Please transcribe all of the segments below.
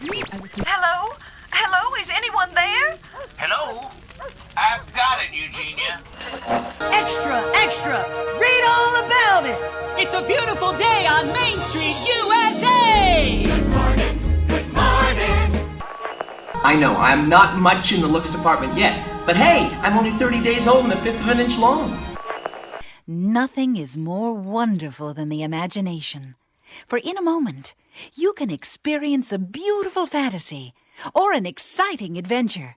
Hello? Hello? Is anyone there? Hello? I've got it, Eugenia. Extra, extra! Read all about it! It's a beautiful day on Main Street, USA! Good morning, good morning. I know, I'm not much in the looks department yet, but hey, I'm only 30 days old and a fifth of an inch long. Nothing is more wonderful than the imagination. For in a moment, you can experience a beautiful fantasy or an exciting adventure.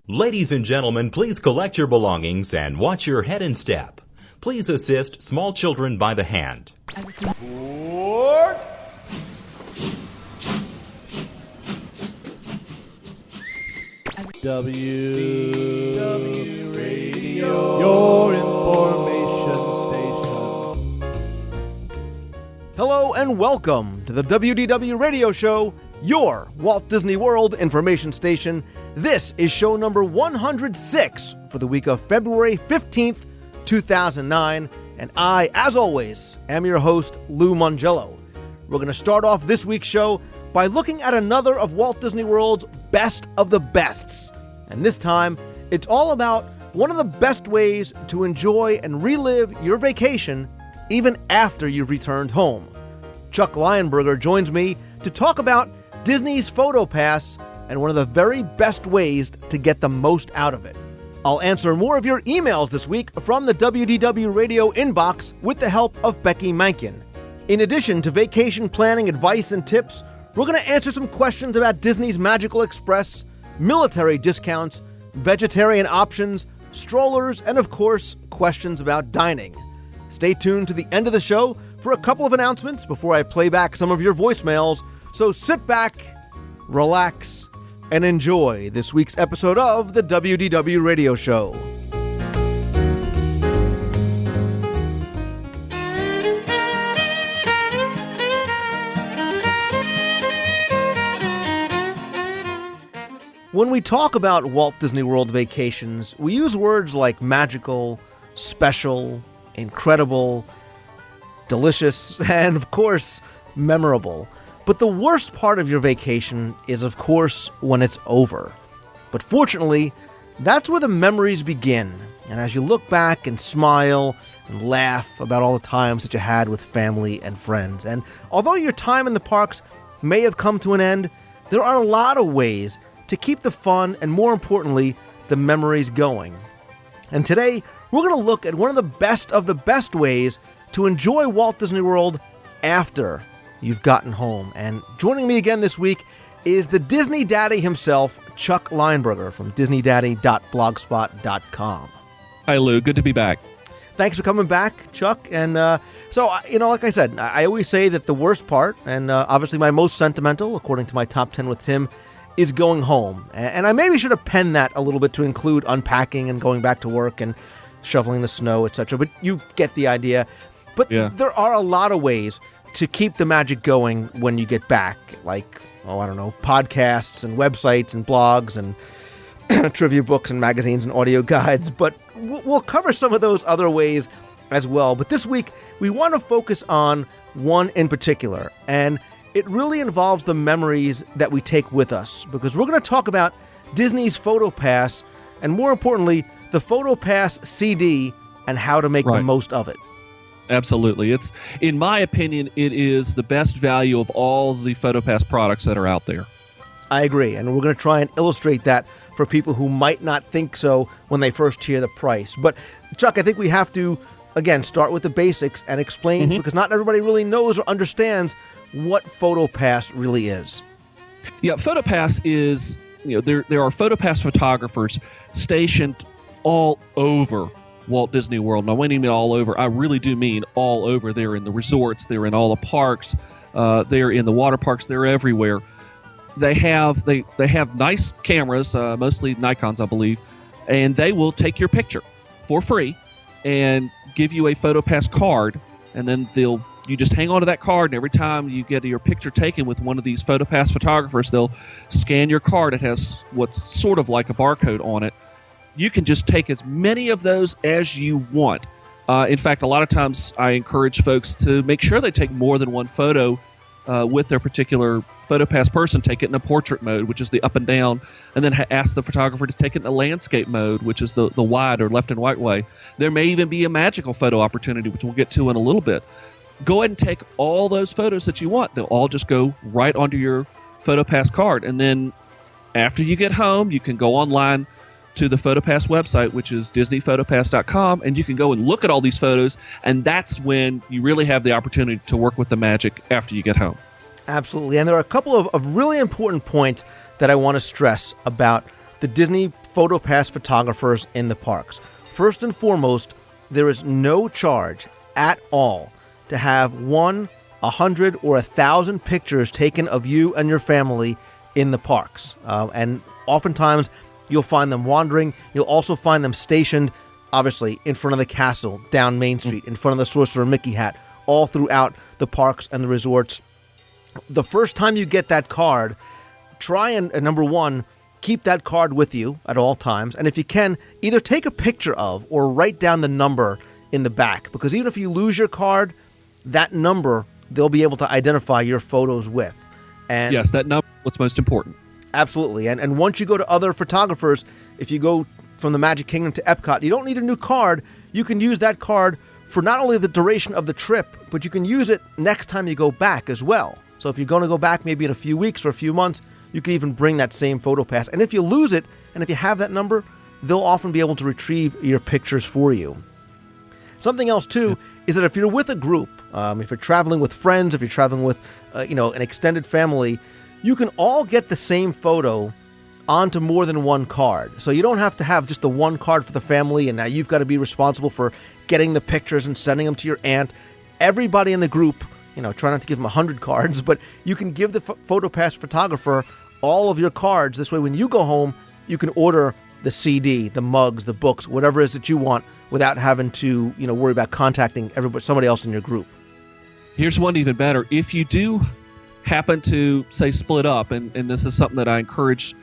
Ladies and gentlemen, please collect your belongings and watch your head and step. Please assist small children by the hand. WDW Radio, your information station. Hello and welcome to the WDW Radio Show, your Walt Disney World information station. This is show number 106 for the week of February 15th, 2009, and I, as always, am your host, Lou Mongello. We're going to start off this week's show by looking at another of Walt Disney World's best of the bests. And this time, it's all about one of the best ways to enjoy and relive your vacation even after you've returned home. Chuck Lionberger joins me to talk about Disney's Photo Pass and one of the very best ways to get the most out of it. I'll answer more of your emails this week from the WDW Radio inbox with the help of Becky Mankin. In addition to vacation planning advice and tips, we're going to answer some questions about Disney's Magical Express, military discounts, vegetarian options, strollers, and of course, questions about dining. Stay tuned to the end of the show for a couple of announcements before I play back some of your voicemails. So sit back, relax, and enjoy this week's episode of the WDW Radio Show. When we talk about Walt Disney World vacations, we use words like magical, special, incredible, delicious, and of course, memorable. But the worst part of your vacation is, of course, when it's over. But fortunately, that's where the memories begin. And as you look back and smile and laugh about all the times that you had with family and friends. And although your time in the parks may have come to an end, there are a lot of ways to keep the fun and, more importantly, the memories going. And today, we're going to look at one of the best ways to enjoy Walt Disney World after you've gotten home. And joining me again this week is the Disney Daddy himself, Chuck Lionberger from DisneyDaddy.blogspot.com. Hi, Lou. Good to be back. Thanks for coming back, Chuck. And like I said, I always say that the worst part, and obviously my most sentimental, according to my top 10 with Tim, is going home. And I maybe should have penned that a little bit to include unpacking and going back to work and shoveling the snow, etc. But you get the idea. But There are a lot of ways to keep the magic going when you get back, like, podcasts and websites and blogs and trivia books and magazines and audio guides. But we'll cover some of those other ways as well. But this week, we want to focus on one in particular, and it really involves the memories that we take with us, because we're going to talk about Disney's Photo Pass, and more importantly, the Photo Pass CD and how to make the most of it. Absolutely. In my opinion, it is the best value of all the PhotoPass products that are out there. I agree, and we're going to try and illustrate that for people who might not think so when they first hear the price. But, Chuck, I think we have to, again, start with the basics and explain, because not everybody really knows or understands what PhotoPass really is. Yeah, PhotoPass is, there are PhotoPass photographers stationed all over Walt Disney World. Now, when I mean all over, I really do mean all over. They're in the resorts, they're in all the parks, they're in the water parks, they're everywhere. They have nice cameras, mostly Nikons, I believe, and they will take your picture for free and give you a PhotoPass card, and then you just hang on to that card, and every time you get your picture taken with one of these PhotoPass photographers, they'll scan your card. It has what's sort of like a barcode on it. You can just take as many of those as you want. In fact, a lot of times I encourage folks to make sure they take more than one photo with their particular PhotoPass person, take it in a portrait mode, which is the up and down, and then ask the photographer to take it in a landscape mode, which is the wide or left and right way. There may even be a magical photo opportunity, which we'll get to in a little bit. Go ahead and take all those photos that you want. They'll all just go right onto your PhotoPass card. And then after you get home, you can go online to the PhotoPass website, which is DisneyPhotoPass.com, and you can go and look at all these photos, and that's when you really have the opportunity to work with the magic after you get home. Absolutely. And there are a couple of really important points that I want to stress about the Disney PhotoPass photographers in the parks. First and foremost, there is no charge at all to have 1, 100, or 1,000 pictures taken of you and your family in the parks. And oftentimes, you'll find them wandering. You'll also find them stationed, obviously, in front of the castle, down Main Street, in front of the Sorcerer Mickey hat, all throughout the parks and the resorts. The first time you get that card, try and, number one, keep that card with you at all times. And if you can, either take a picture of or write down the number in the back. Because even if you lose your card, that number, they'll be able to identify your photos with. And yes, that number is what's most important. Absolutely. And once you go to other photographers, if you go from the Magic Kingdom to Epcot, you don't need a new card. You can use that card for not only the duration of the trip, but you can use it next time you go back as well. So if you're going to go back maybe in a few weeks or a few months, you can even bring that same PhotoPass. And if you lose it, and if you have that number, they'll often be able to retrieve your pictures for you. Something else, too, is that if you're with a group, if you're traveling with friends, if you're traveling with an extended family, you can all get the same photo onto more than one card. So you don't have to have just the one card for the family, and now you've got to be responsible for getting the pictures and sending them to your aunt. Everybody in the group, try not to give them 100 cards, but you can give the PhotoPass photographer all of your cards. This way, when you go home, you can order the CD, the mugs, the books, whatever it is that you want, without having to, worry about contacting somebody else in your group. Here's one even better. If you do happen to, say, split up, and this is something that I encourage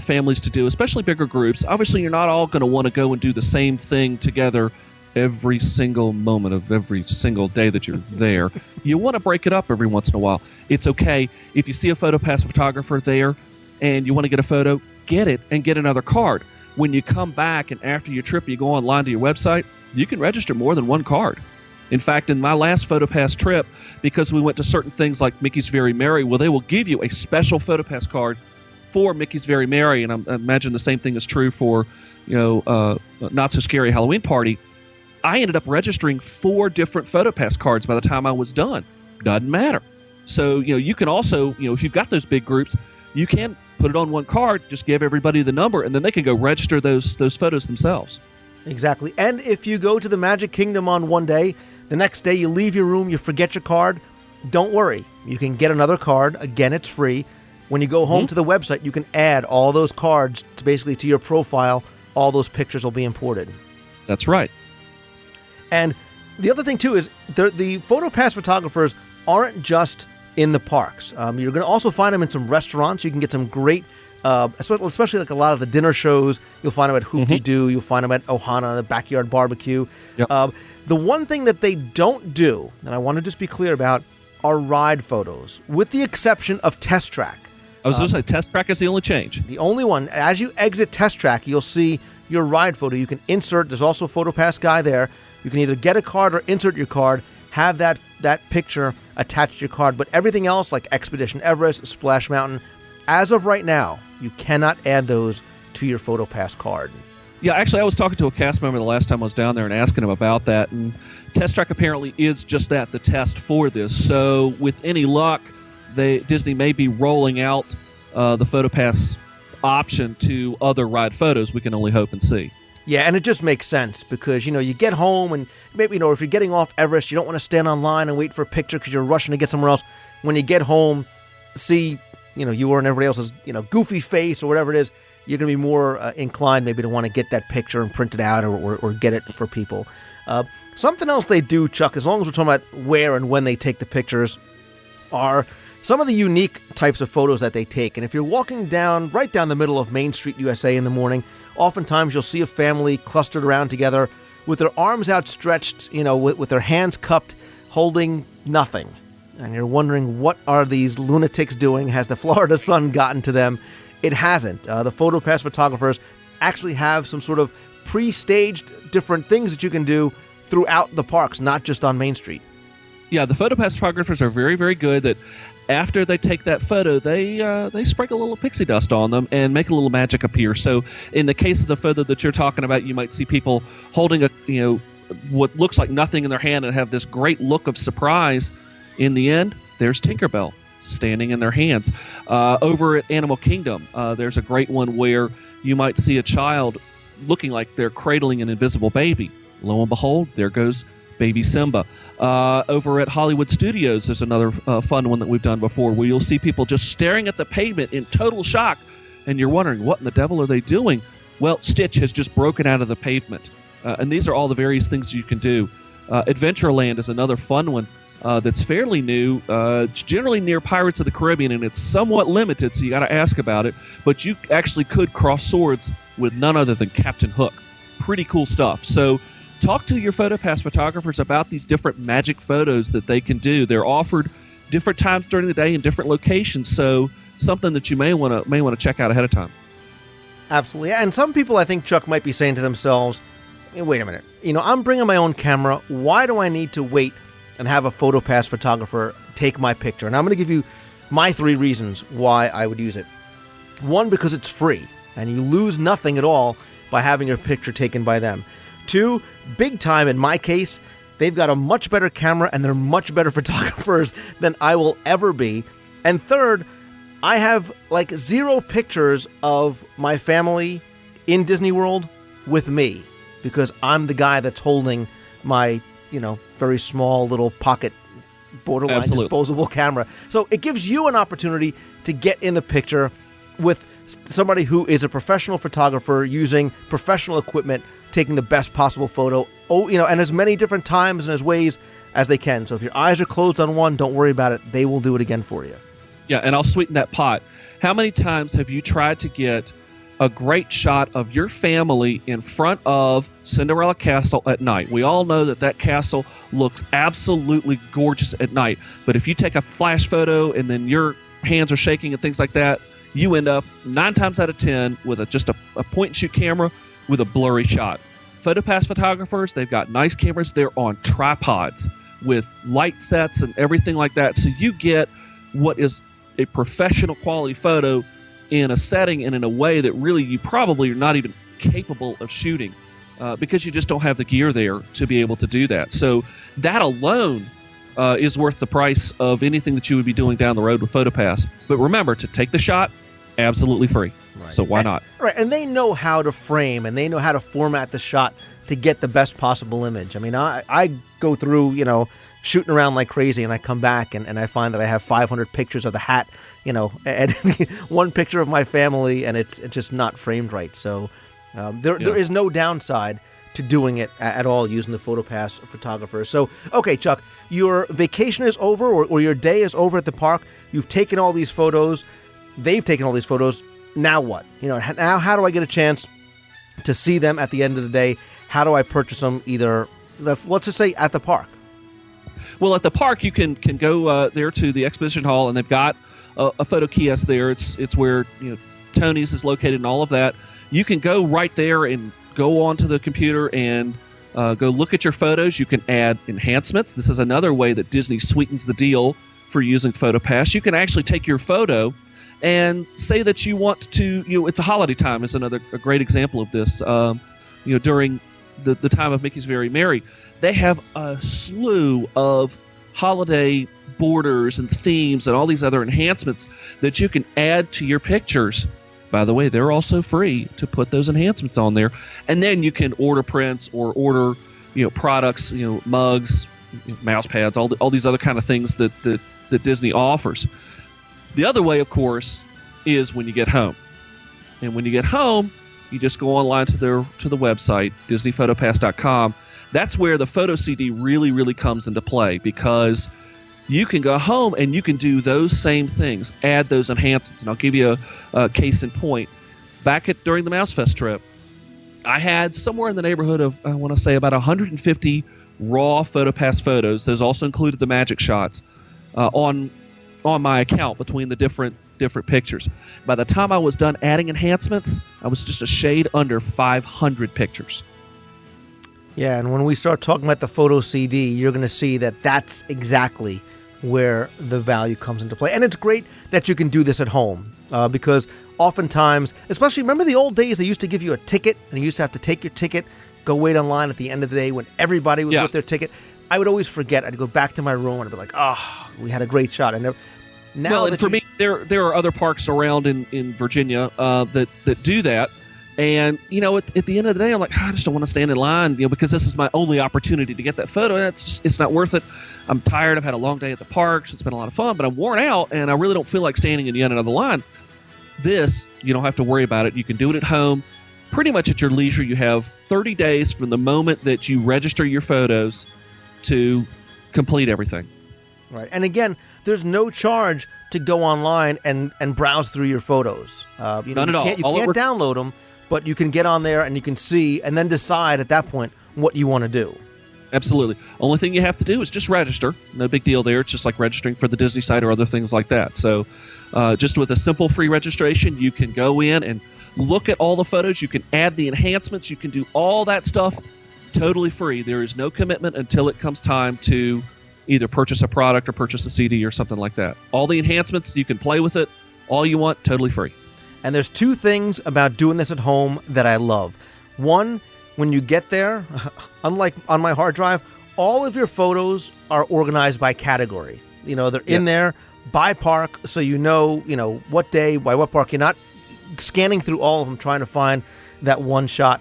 families to do, especially bigger groups, obviously you're not all going to want to go and do the same thing together every single moment of every single day that you're there. You want to break it up every once in a while. It's okay if you see a PhotoPass photographer there and you want to get a photo, get it and get another card. When you come back and after your trip you go online to your website, you can register more than one card. In fact, in my last PhotoPass trip, because we went to certain things like Mickey's Very Merry, well, they will give you a special PhotoPass card for Mickey's Very Merry, and I imagine the same thing is true for, Not So Scary Halloween Party. I ended up registering 4 different PhotoPass cards by the time I was done. Doesn't matter. So, you can also, if you've got those big groups, you can put it on one card, just give everybody the number, and then they can go register those photos themselves. Exactly. And if you go to the Magic Kingdom on one day, the next day you leave your room, you forget your card, don't worry. You can get another card. Again, it's free. When you go home to the website, you can add all those cards to your profile. All those pictures will be imported. That's right. And the other thing, too, is the PhotoPass photographers aren't just in the parks. You're going to also find them in some restaurants. You can get some great, especially like a lot of the dinner shows. You'll find them at Hoop-Dee-Doo. You'll find them at Ohana, the Backyard Barbecue. Yep. The one thing that they don't do, and I want to just be clear about, are ride photos, with the exception of Test Track. I was going to say, Test Track is the only change. The only one. As you exit Test Track, you'll see your ride photo. You can insert, there's also a PhotoPass guy there. You can either get a card or insert your card, have that picture attached to your card. But everything else, like Expedition Everest, Splash Mountain, as of right now, you cannot add those to your PhotoPass card. Yeah, actually, I was talking to a cast member the last time I was down there and asking him about that, and Test Track apparently is just that, the test for this. So with any luck, Disney may be rolling out the PhotoPass option to other ride photos. We can only hope and see. Yeah, and it just makes sense because, you get home and maybe, if you're getting off Everest, you don't want to stand online and wait for a picture because you're rushing to get somewhere else. When you get home, see, you and everybody else's, goofy face or whatever it is, you're going to be more inclined maybe to want to get that picture and print it out or get it for people. Something else they do, Chuck, as long as we're talking about where and when they take the pictures, are some of the unique types of photos that they take. And if you're walking right down the middle of Main Street, USA in the morning, oftentimes you'll see a family clustered around together with their arms outstretched, with their hands cupped, holding nothing. and you're wondering what are these lunatics doing? Has the Florida sun gotten to them? It hasn't. The PhotoPass photographers actually have some sort of pre-staged different things that you can do throughout the parks, not just on Main Street. Yeah, the PhotoPass photographers are very, very good that after they take that photo, they sprinkle a little pixie dust on them and make a little magic appear. So in the case of the photo that you're talking about, you might see people holding what looks like nothing in their hand and have this great look of surprise. In the end, there's Tinkerbell standing in their hands. Over at Animal Kingdom, there's a great one where you might see a child looking like they're cradling an invisible baby. Lo and behold, there goes baby Simba. Over at Hollywood Studios, there's another fun one that we've done before where you'll see people just staring at the pavement in total shock, and you're wondering, what in the devil are they doing? Well, Stitch has just broken out of the pavement. And these are all the various things you can do. Adventureland is another fun one that's fairly new. It's generally near Pirates of the Caribbean, and it's somewhat limited, so you got to ask about it. But you actually could cross swords with none other than Captain Hook. Pretty cool stuff. So talk to your PhotoPass photographers about these different magic photos that they can do. They're offered different times during the day in different locations, so something that you may want to check out ahead of time. Absolutely. And some people, I think, Chuck, might be saying to themselves, wait a minute, I'm bringing my own camera. Why do I need to wait and have a PhotoPass photographer take my picture? And I'm going to give you my 3 reasons why I would use it. 1, because it's free, and you lose nothing at all by having your picture taken by them. 2, big time in my case, they've got a much better camera, and they're much better photographers than I will ever be. And 3rd, I have 0 pictures of my family in Disney World with me, because I'm the guy that's holding my, very small little pocket, borderline disposable camera. So it gives you an opportunity to get in the picture with somebody who is a professional photographer using professional equipment, taking the best possible photo, and as many different times and as ways as they can. So if your eyes are closed on one, don't worry about it. They will do it again for you. Yeah, and I'll sweeten that pot. How many times have you tried to get a great shot of your family in front of Cinderella Castle at night? We all know that castle looks absolutely gorgeous at night. But if you take a flash photo and then your hands are shaking and things like that, you end up 9 times out of 10 with just a point-and-shoot camera with a blurry shot. PhotoPass photographers, they've got nice cameras. They're on tripods with light sets and everything like that. So you get what is a professional quality photo in a setting and in a way that really you probably are not even capable of shooting because you just don't have the gear there to be able to do that. So that alone is worth the price of anything that you would be doing down the road with PhotoPass. But remember, to take the shot, absolutely free. Right. So why not? Right, and they know how to frame and they know how to format the shot to get the best possible image. I mean, I go through, shooting around like crazy, and I come back and I find that I have 500 pictures of the hat, and one picture of my family, and it's just not framed right. So there is no downside to doing it at all using the PhotoPass photographer. So, okay, Chuck, your vacation is over or your day is over at the park. You've taken all these photos. They've taken all these photos. Now what? Now how do I get a chance to see them at the end of the day? How do I purchase them either, let's just say, at the park? Well, at the park, you can go there to the exposition hall, and they've got a photo kiosk there. It's where Tony's is located and all of that. You can go right there and go onto the computer and go look at your photos. You can add enhancements. This is another way that Disney sweetens the deal for using PhotoPass. You can actually take your photo and say that you want to, it's a holiday time is a great example of this. During the time of Mickey's Very Merry, they have a slew of holiday borders and themes and all these other enhancements that you can add to your pictures. By the way, they're also free to put those enhancements on there. And then you can order prints or order, products, mugs, mouse pads, all these other kind of things that Disney offers. The other way, of course, is when you get home. And when you get home, you just go online to the website, DisneyPhotoPass.com. That's where the photo CD really, really comes into play, because you can go home and you can do those same things, add those enhancements. And I'll give you a case in point. Back during the Mouse Fest trip, I had somewhere in the neighborhood of, I want to say, about 150 raw PhotoPass photos. Those also included the magic shots on my account between the different pictures. By the time I was done adding enhancements, I was just a shade under 500 pictures. Yeah, and when we start talking about the photo CD, you're going to see that that's exactly where the value comes into play. And it's great that you can do this at home because oftentimes, especially remember the old days, they used to give you a ticket and you used to have to take your ticket, go wait online at the end of the day when everybody was with their ticket. I would always forget. I'd go back to my room and I'd be like, oh, we had a great shot. I never. Now well, and for me, there are other parks around in Virginia that do that. And, you know, at the end of the day, I'm like, I just don't want to stand in line, you know, because this is my only opportunity to get that photo. It's not worth it. I'm tired. I've had a long day at the parks. It's been a lot of fun, but I'm worn out, and I really don't feel like standing in the end of the line. This, you don't have to worry about it. You can do it at home, pretty much at your leisure. You have 30 days from the moment that you register your photos to complete everything. Right. And again, there's no charge to go online and browse through your photos. None at all. You can't download them, but you can get on there and you can see and then decide at that point what you want to do. Absolutely. Only thing you have to do is just register. No big deal there. It's just like registering for the Disney site or other things like that. So just with a simple free registration, you can go in and look at all the photos. You can add the enhancements. You can do all that stuff totally free. There is no commitment until it comes time to either purchase a product or purchase a CD or something like that. All the enhancements, you can play with it all you want, totally free. And there's two things about doing this at home that I love. One, when you get there, unlike on my hard drive, all of your photos are organized by category. You know, they're in there by park, so you know what day, by what park. You're not scanning through all of them trying to find that one shot.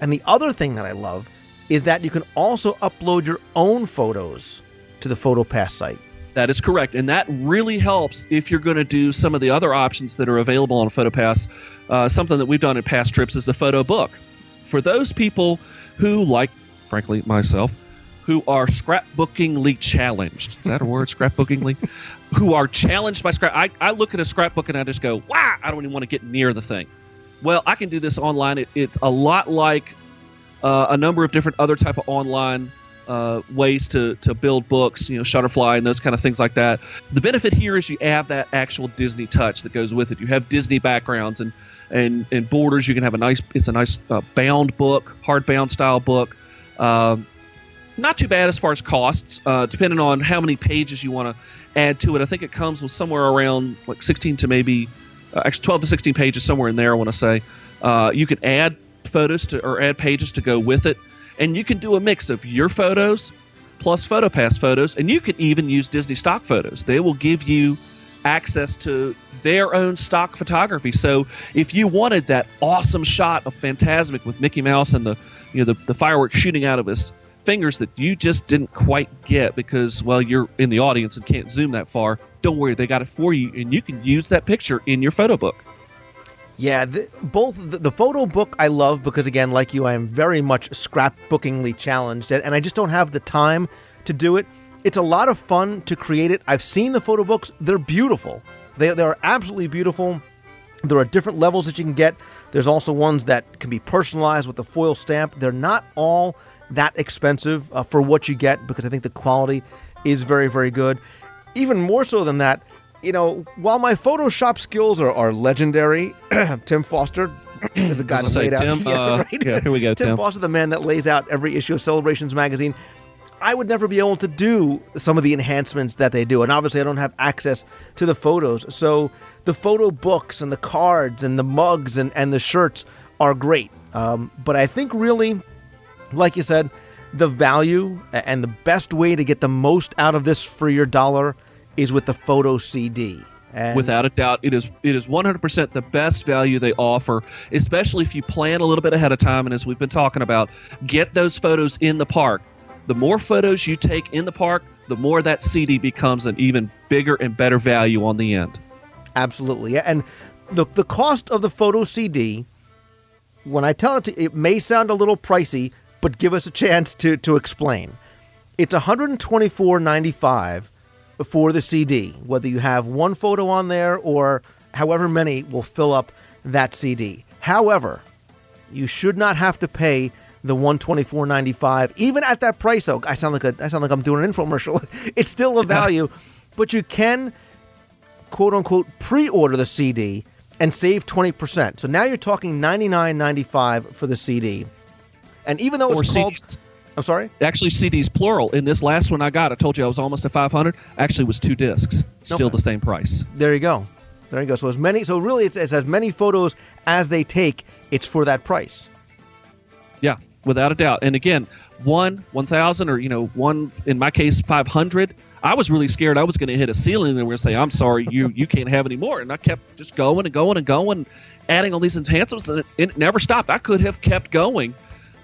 And the other thing that I love is that you can also upload your own photos to the PhotoPass site. That is correct, and that really helps if you're going to do some of the other options that are available on PhotoPass. Something that we've done in past trips is the photo book. For those people who, like, frankly, myself, who are scrapbookingly challenged. Is that a word, scrapbookingly? Who are challenged by scrap. I look at a scrapbook and I just go, wow, I don't even want to get near the thing. Well, I can do this online. It's a lot like a number of different other type of online ways to build books, you know, Shutterfly and those kind of things like that. The benefit here is you have that actual Disney touch that goes with it. You have Disney backgrounds and borders. You can have a nice bound book, hardbound style book. Not too bad as far as costs, depending on how many pages you want to add to it. I think it comes with somewhere around like 16 to maybe actually 12 to 16 pages, somewhere in there, I want to say. You can add photos or add pages to go with it. And you can do a mix of your photos plus PhotoPass photos, and you can even use Disney stock photos. They will give you access to their own stock photography. So if you wanted that awesome shot of Fantasmic with Mickey Mouse and the fireworks shooting out of his fingers that you just didn't quite get because, well, you're in the audience and can't zoom that far, don't worry, they got it for you, and you can use that picture in your photo book. Yeah, both the photo book I love because, again, like you, I am very much scrapbookingly challenged, and I just don't have the time to do it. It's a lot of fun to create it. I've seen the photo books. They're beautiful. They are absolutely beautiful. There are different levels that you can get. There's also ones that can be personalized with the foil stamp. They're not all that expensive for what you get because I think the quality is very, very good. Even more so than that, you know, while my Photoshop skills are legendary, Tim Foster is the guy that laid out. Yeah, here we go, Tim Foster, the man that lays out every issue of Celebrations magazine. I would never be able to do some of the enhancements that they do, and obviously I don't have access to the photos. So the photo books and the cards and the mugs and the shirts are great. But I think really, like you said, the value and the best way to get the most out of this for your dollar is with the photo CD. And without a doubt, it is 100% the best value they offer, especially if you plan a little bit ahead of time. And as we've been talking about, get those photos in the park. The more photos you take in the park, the more that CD becomes an even bigger and better value on the end. Absolutely. Yeah. And the cost of the photo CD, when I tell it to you, it may sound a little pricey, but give us a chance to explain. It's $124.95 for the CD, whether you have one photo on there or however many will fill up that CD. However, you should not have to pay the $124.95 even at that price. Though I sound like I'm doing an infomercial. It's still a value but you can, quote-unquote, pre-order the CD and save 20%. So now you're talking $99.95 for the CD. And even though it's called... CDs. I'm sorry? Actually, CDs plural. In this last one I got, I told you I was almost at 500. Actually, was 2 discs. Still the same price. There you go. There you go. So really, it's as many photos as they take. It's for that price. Yeah, without a doubt. And again, 1,000, or one, in my case, 500. I was really scared I was going to hit a ceiling and they were going to say, "I'm sorry, you can't have any more." And I kept just going and going and going, adding all these enhancements, and it never stopped. I could have kept going.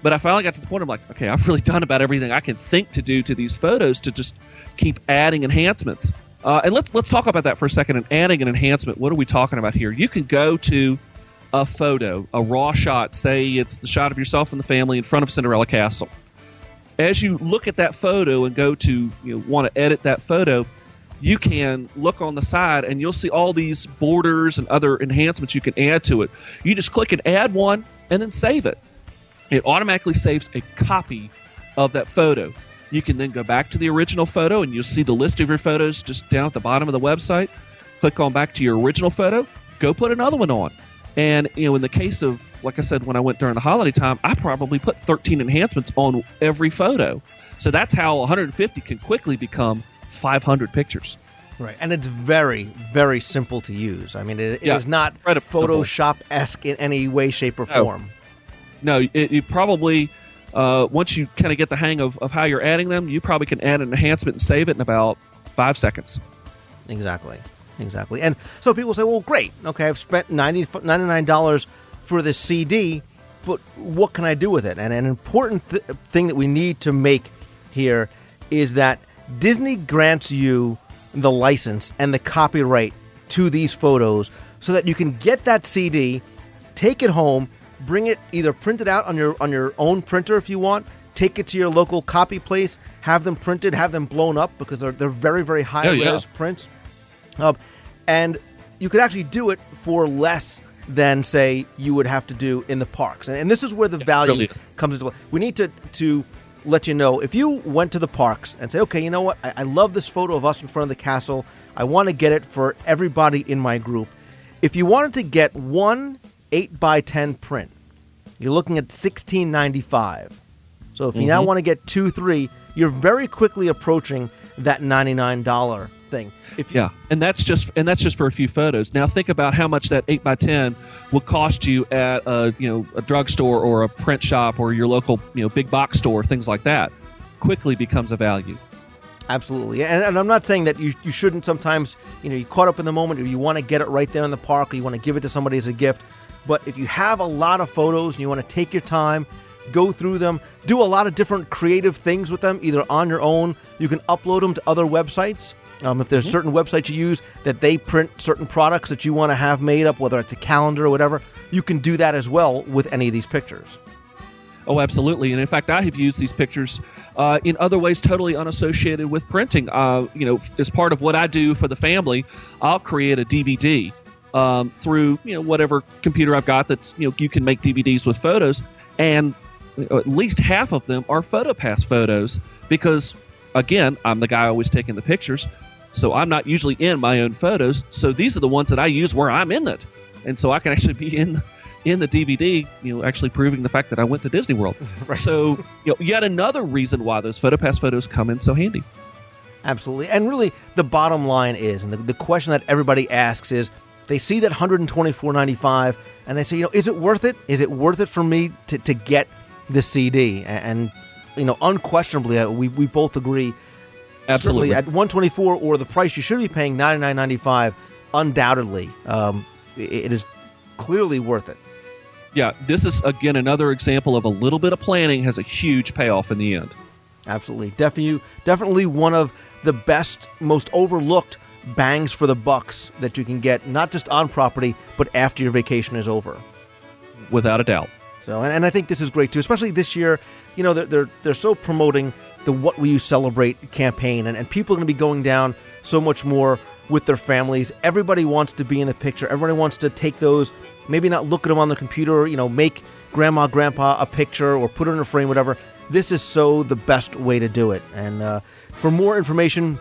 But I finally got to the point I'm like, okay, I've really done about everything I can think to do to these photos to just keep adding enhancements. And let's talk about that for a second. And adding an enhancement, what are we talking about here? You can go to a photo, a raw shot. Say it's the shot of yourself and the family in front of Cinderella Castle. As you look at that photo and go to want to edit that photo, you can look on the side and you'll see all these borders and other enhancements you can add to it. You just click and add one and then save it. It automatically saves a copy of that photo. You can then go back to the original photo and you'll see the list of your photos just down at the bottom of the website. Click on back to your original photo, go put another one on. And in the case of, like I said, when I went during the holiday time, I probably put 13 enhancements on every photo. So that's how 150 can quickly become 500 pictures. Right, and it's very, very simple to use. I mean, it is not Photoshop-esque in any way, shape, or form. No, it probably, once you kind of get the hang of how you're adding them, you probably can add an enhancement and save it in about 5 seconds. Exactly. And so people say, well, great. Okay, I've spent $99 for this CD, but what can I do with it? And an important thing that we need to make here is that Disney grants you the license and the copyright to these photos so that you can get that CD, take it home, bring it, either print it out on your own printer if you want, take it to your local copy place, have them printed, have them blown up because they're very, very high-res prints. And you could actually do it for less than, say, you would have to do in the parks. And this is where the value really comes into play. We need to let you know, if you went to the parks and say, okay, you know what, I love this photo of us in front of the castle. I want to get it for everybody in my group. If you wanted to get one 8x10 print, you're looking at $16.95. So if you now want to get 2-3, you're very quickly approaching that $99 thing. And that's just for a few photos. Now think about how much that 8x10 will cost you at a drugstore or a print shop or your local big box store, things like that. Quickly becomes a value. Absolutely. And I'm not saying that you shouldn't sometimes, you caught up in the moment or you want to get it right there in the park or you want to give it to somebody as a gift. But if you have a lot of photos and you want to take your time, go through them, do a lot of different creative things with them, either on your own, you can upload them to other websites. If there's certain websites you use that they print certain products that you want to have made up, whether it's a calendar or whatever, you can do that as well with any of these pictures. Oh, absolutely. And in fact, I have used these pictures in other ways totally unassociated with printing. As part of what I do for the family, I'll create a DVD through whatever computer I've got that's you can make DVDs with photos, and at least half of them are PhotoPass photos because, again, I'm the guy always taking the pictures, so I'm not usually in my own photos. So these are the ones that I use where I'm in it, and so I can actually be in the DVD, actually proving the fact that I went to Disney World. Right. So yet another reason why those PhotoPass photos come in so handy. Absolutely, and really the bottom line is, and the question that everybody asks is, they see that $124.95 and they say, is it worth it? Is it worth it for me to get this CD? And unquestionably, we both agree. Absolutely. Certainly at $124 or the price you should be paying, $99.95, undoubtedly, it is clearly worth it. Yeah, this is, again, another example of a little bit of planning has a huge payoff in the end. Absolutely. Definitely one of the best, most overlooked bangs for the bucks that you can get, not just on property, but after your vacation is over. Without a doubt. So, and I think this is great too, especially this year. They're so promoting the What Will You Celebrate campaign, and people are going to be going down so much more with their families. Everybody wants to be in the picture. Everybody wants to take those, maybe not look at them on the computer, make grandma, grandpa a picture or put it in a frame, whatever. This is so the best way to do it. And for more information,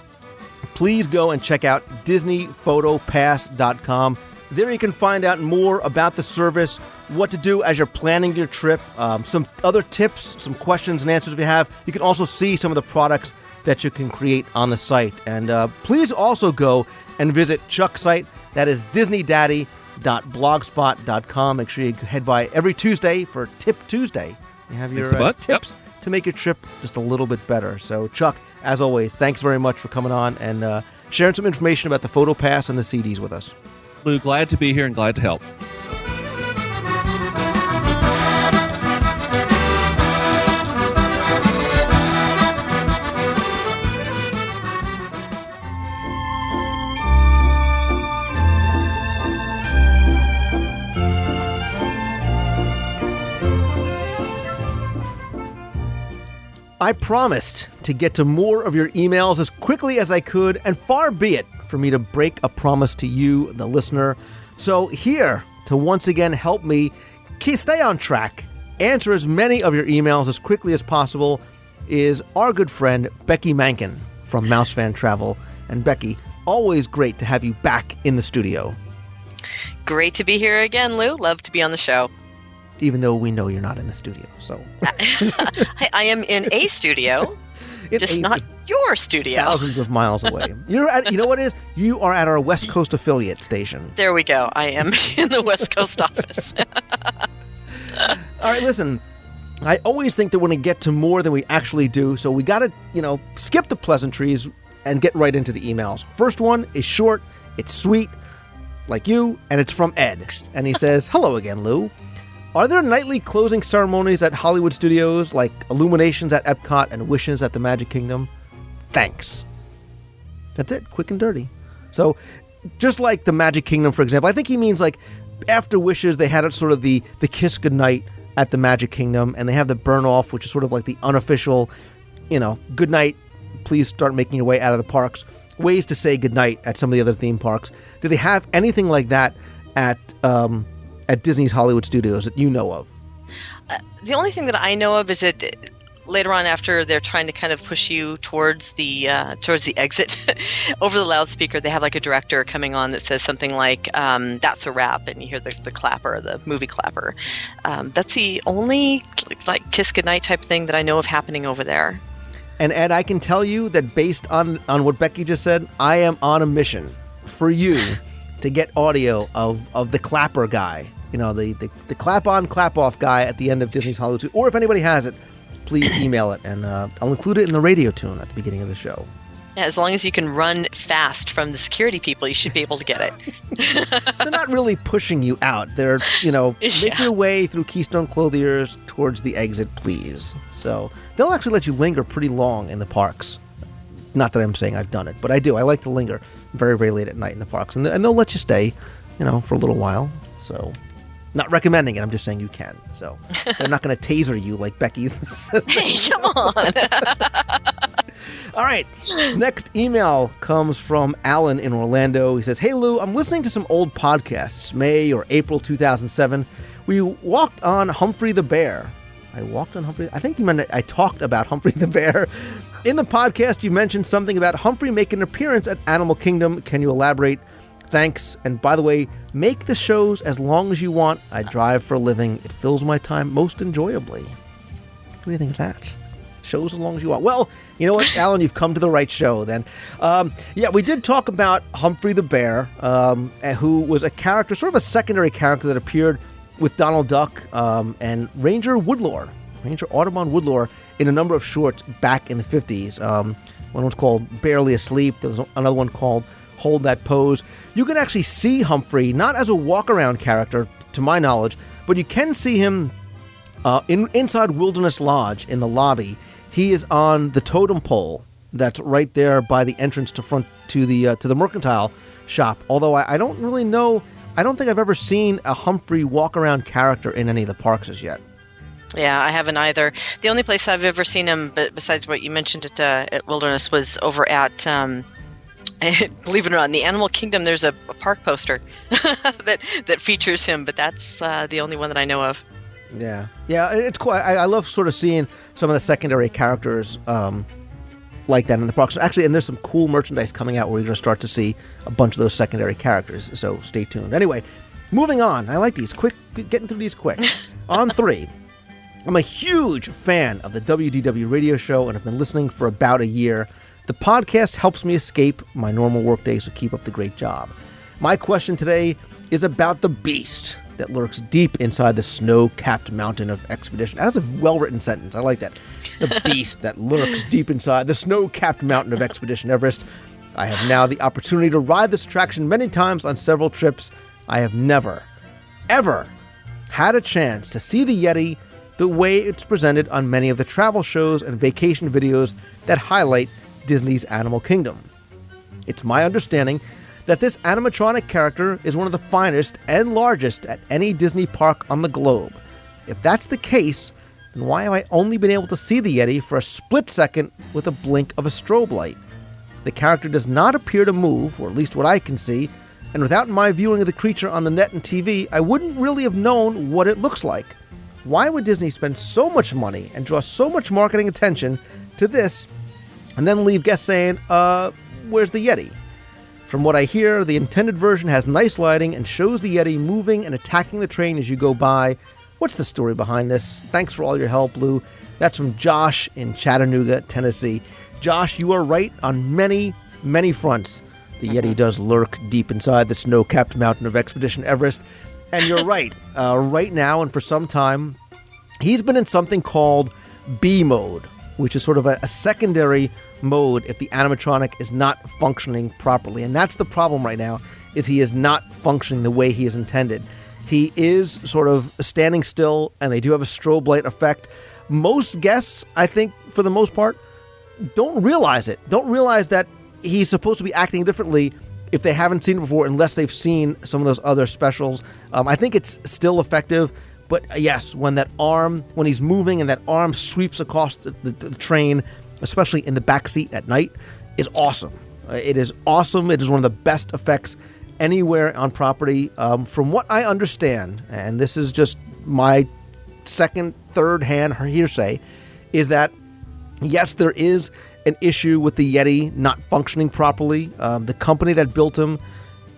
please go and check out DisneyPhotoPass.com. There you can find out more about the service, what to do as you're planning your trip, some other tips, some questions and answers if you have. You can also see some of the products that you can create on the site. And please also go and visit Chuck's site. That is disneydaddy.blogspot.com. Make sure you head by every Tuesday for Tip Tuesday. You have your tips to make your trip just a little bit better. So, Chuck, as always, thanks very much for coming on and sharing some information about the PhotoPass and the CDs with us. Lou, glad to be here and glad to help. I promised to get to more of your emails as quickly as I could, and far be it for me to break a promise to you, the listener. So here to once again help me stay on track, answer as many of your emails as quickly as possible, is our good friend Becky Mankin from Mouse Fan Travel. And Becky, always great to have you back in the studio. Great to be here again, Lou. Love to be on the show. Even though we know you're not in the studio, so I am in a studio, just not your studio. Thousands of miles away. You're at, you know what it is? You are at our West Coast affiliate station. There we go. I am in the West Coast office. All right, listen. I always think that we're going to get to more than we actually do, so we got to, skip the pleasantries and get right into the emails. First one is short, it's sweet, like you, and it's from Ed. And he says, "Hello again, Lou. Are there nightly closing ceremonies at Hollywood studios, like illuminations at Epcot and wishes at the Magic Kingdom? Thanks." That's it, quick and dirty. So, just like the Magic Kingdom, for example, I think he means like after wishes, they had sort of the kiss goodnight at the Magic Kingdom, and they have the burn off, which is sort of like the unofficial, good night, please start making your way out of the parks. Ways to say goodnight at some of the other theme parks. Do they have anything like that at Disney's Hollywood Studios that you know of? The only thing that I know of is that later on, after they're trying to kind of push you towards the exit, over the loudspeaker, they have like a director coming on that says something like, "That's a wrap," and you hear the clapper, the movie clapper. That's the only like kiss goodnight type thing that I know of happening over there. And Ed, I can tell you that based on what Becky just said, I am on a mission for you to get audio of the clapper guy. The clap on, clap off guy at the end of Disney's Hollywood. Or if anybody has it, please email it, and I'll include it in the radio tune at the beginning of the show. Yeah, as long as you can run fast from the security people, you should be able to get it. They're not really pushing you out. They're, make your way through Keystone Clothiers towards the exit, please. So they'll actually let you linger pretty long in the parks. Not that I'm saying I've done it, but I do. I like to linger very, very late at night in the parks, and they'll let you stay, for a little while. So, not recommending it. I'm just saying you can. So, they're not going to taser you like Becky says. Hey, come on. All right. Next email comes from Alan in Orlando. He says, "Hey, Lou, I'm listening to some old podcasts, May or April 2007. We walked on Humphrey the Bear." I walked on Humphrey? I think you meant I talked about Humphrey the Bear. In the podcast, you mentioned something about Humphrey making an appearance at Animal Kingdom. Can you elaborate? Thanks. And by the way, make the shows as long as you want. I drive for a living. It fills my time most enjoyably. What do you think of that? Shows as long as you want. Well, you know what, Alan, you've come to the right show then. We did talk about Humphrey the Bear, who was a character, sort of a secondary character that appeared with Donald Duck and Ranger Audubon Woodlore in a number of shorts back in the 50s. One was called Barely Asleep. There was another one called Hold That Pose. You can actually see Humphrey, not as a walk-around character, to my knowledge, but you can see him inside Wilderness Lodge in the lobby. He is on the totem pole that's right there by the entrance to the mercantile shop. Although I don't really know. I don't think I've ever seen a Humphrey walk-around character in any of the parks as yet. Yeah, I haven't either. The only place I've ever seen him, besides what you mentioned at Wilderness, was over at, believe it or not, in the Animal Kingdom, there's a park poster that features him, but that's the only one that I know of. Yeah, it's cool. I love sort of seeing some of the secondary characters, like that in the parks. Actually, and there's some cool merchandise coming out where you're going to start to see a bunch of those secondary characters. So stay tuned. Anyway, moving on. I like these. Quick, getting through these quick. On 3. I'm a huge fan of the WDW radio show and have been listening for about a year. The podcast helps me escape my normal workday, so keep up the great job. My question today is about the beast that lurks deep inside the snow-capped mountain of Expedition. That was a well-written sentence. I like that. The beast that lurks deep inside the snow-capped mountain of Expedition Everest. I have now the opportunity to ride this attraction many times on several trips. I have never, ever had a chance to see the Yeti the way it's presented on many of the travel shows and vacation videos that highlight Disney's Animal Kingdom. It's my understanding that this animatronic character is one of the finest and largest at any Disney park on the globe. If that's the case, then why have I only been able to see the Yeti for a split second with a blink of a strobe light? The character does not appear to move, or at least what I can see, and without my viewing of the creature on the net and TV, I wouldn't really have known what it looks like. Why would Disney spend so much money and draw so much marketing attention to this and then leave guests saying, where's the Yeti? From what I hear, the intended version has nice lighting and shows the Yeti moving and attacking the train as you go by. What's the story behind this? Thanks for all your help, Lou. That's from Josh in Chattanooga, Tennessee. Josh, you are right on many, many fronts. The Yeti does lurk deep inside the snow-capped mountain of Expedition Everest. And you're right. Right now and for some time, he's been in something called B mode, which is sort of a secondary mode if the animatronic is not functioning properly. And that's the problem right now, is he is not functioning the way he is intended. He is sort of standing still, and they do have a strobe light effect. Most guests, I think, for the most part, don't realize it. Don't realize that he's supposed to be acting differently if they haven't seen it before, unless they've seen some of those other specials. I think it's still effective. But yes, when he's moving and that arm sweeps across the train, especially in the back seat at night, is awesome. It is awesome. It is one of the best effects anywhere on property. From what I understand, and this is just my second, third-hand hearsay, is that, yes, there is an issue with the Yeti not functioning properly. The company that built him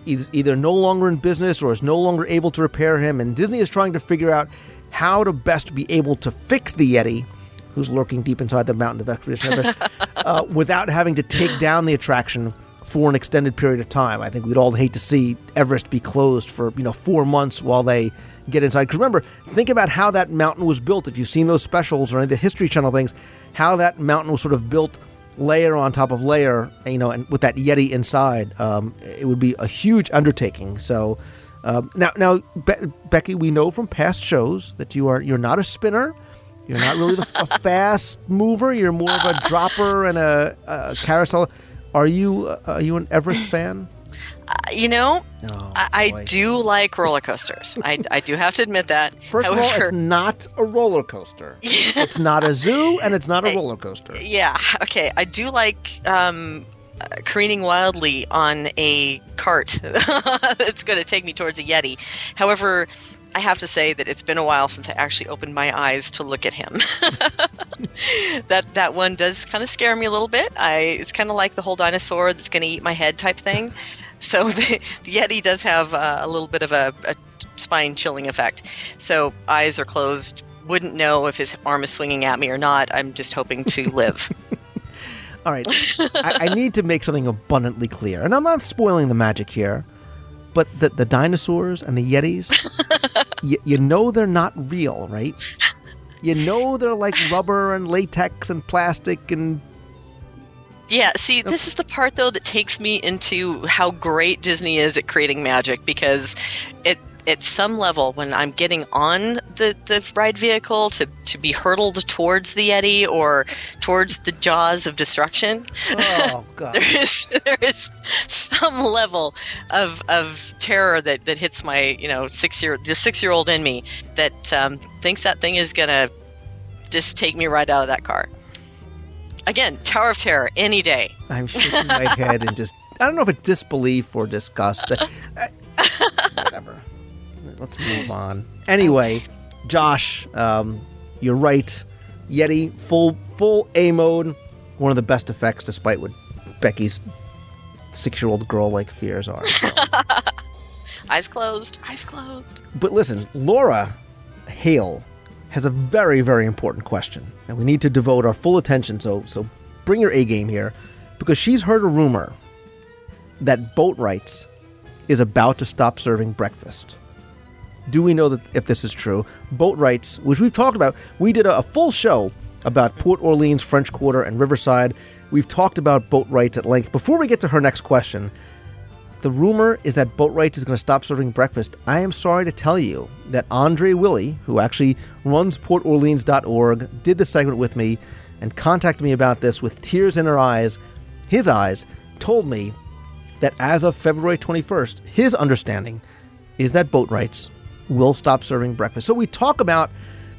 either no longer in business or is no longer able to repair him, and Disney is trying to figure out how to best be able to fix the Yeti, who's lurking deep inside the mountain of Expedition Everest, without having to take down the attraction for an extended period of time. I think we'd all hate to see Everest be closed for 4 months while they get inside. Because remember, think about how that mountain was built. If you've seen those specials or any of the History Channel things, how that mountain was sort of built layer on top of layer, and with that Yeti inside, it would be a huge undertaking. So now, Becky, we know from past shows that you're not a spinner. You're not really a fast mover. You're more of a dropper and a carousel. Are you an Everest fan? I do like roller coasters. I do have to admit that. First of all, it's not a roller coaster. It's not a zoo, and it's not a roller coaster. Yeah, okay. I do like careening wildly on a cart that's going to take me towards a Yeti. However, I have to say that it's been a while since I actually opened my eyes to look at him. That one does kind of scare me a little bit. It's kind of like the whole dinosaur that's going to eat my head type thing. So the Yeti does have a little bit of a spine-chilling effect. So eyes are closed. Wouldn't know if his arm is swinging at me or not. I'm just hoping to live. All right. I need to make something abundantly clear. And I'm not spoiling the magic here. But the dinosaurs and the Yetis, you know they're not real, right? You know they're like rubber and latex and plastic and... Yeah, see, this is the part, though, that takes me into how great Disney is at creating magic, because at some level, when I'm getting on the ride vehicle to be hurtled towards the Yeti or towards the jaws of destruction, oh, God. there is some level of terror that hits my the 6-year-old in me that thinks that thing is gonna just take me right out of that car. Again, Tower of Terror, any day. I'm shaking my head and just, I don't know if it's disbelief or disgust. Whatever. Let's move on. Anyway, Josh, you're right. Yeti, full A mode. one of the best effects, despite what Becky's 6-year-old girl-like fears are. So. Eyes closed. Eyes closed. But listen, Laura Hale has a very, very important question, and we need to devote our full attention. So bring your A game here, because she's heard a rumor that Boat Rights is about to stop serving breakfast. Do we know that if this is true? Boat Rights, which we've talked about, we did a full show about Port Orleans, French Quarter, and Riverside. We've talked about Boat Rights at length. Before we get to her next question, the rumor is that Boat Rights is going to stop serving breakfast. I am sorry to tell you that Andre Willie, who actually runs PortOrleans.org, did the segment with me and contacted me about this with tears in his eyes, told me that as of February 21st, his understanding is that Boat Rights will stop serving breakfast. So we talk about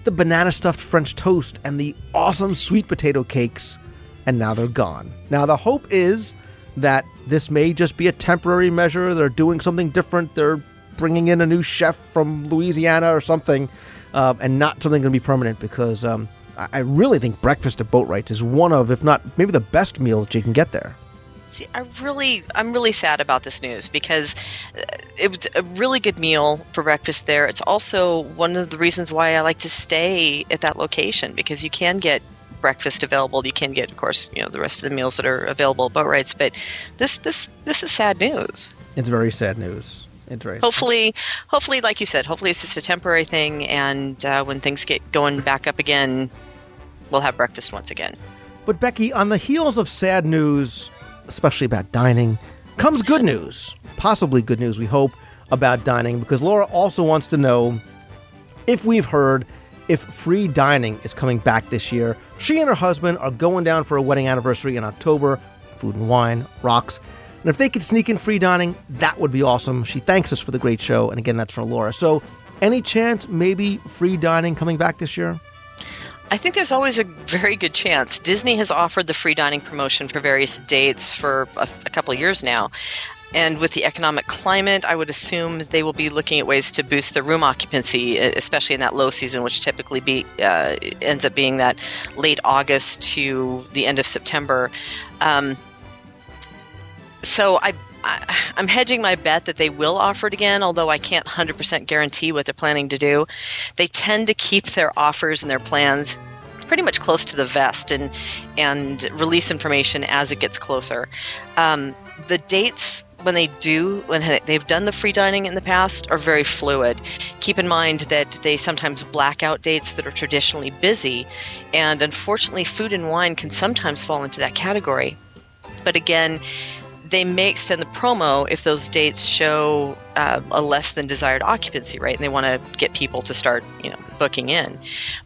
the banana stuffed French toast and the awesome sweet potato cakes, and now they're gone. Now the hope is that this may just be a temporary measure. They're doing something different. They're bringing in a new chef from Louisiana or something, and not something going to be permanent, because I really think breakfast at Boat Rights is one of, if not maybe the best meal that you can get there. See, I'm really sad about this news, because it was a really good meal for breakfast there. It's also one of the reasons why I like to stay at that location, because you can get breakfast available. You can get, of course, the rest of the meals that are available at Boat Rights. But this is sad news. It's very sad news. It's right. Hopefully, like you said, hopefully it's just a temporary thing, and when things get going back up again, we'll have breakfast once again. But Becky, on the heels of sad news, especially about dining, comes good news. Possibly good news, we hope, about dining, because Laura also wants to know if we've heard if free dining is coming back this year. She and her husband are going down for a wedding anniversary in October. Food and wine rocks. And if they could sneak in free dining, that would be awesome. She thanks us for the great show. And again, that's from Laura. So any chance maybe free dining coming back this year? I think there's always a very good chance. Disney has offered the free dining promotion for various dates for a couple of years now. And with the economic climate, I would assume they will be looking at ways to boost the room occupancy, especially in that low season, which typically ends up being that late August to the end of September. So I'm hedging my bet that they will offer it again, although I can't 100% guarantee what they're planning to do. They tend to keep their offers and their plans pretty much close to the vest and release information as it gets closer. The dates when they've done the free dining in the past are very fluid. Keep in mind that they sometimes black out dates that are traditionally busy, and unfortunately food and wine can sometimes fall into that category. But again, they may extend the promo if those dates show a less than desired occupancy rate, and they want to get people to start, booking in.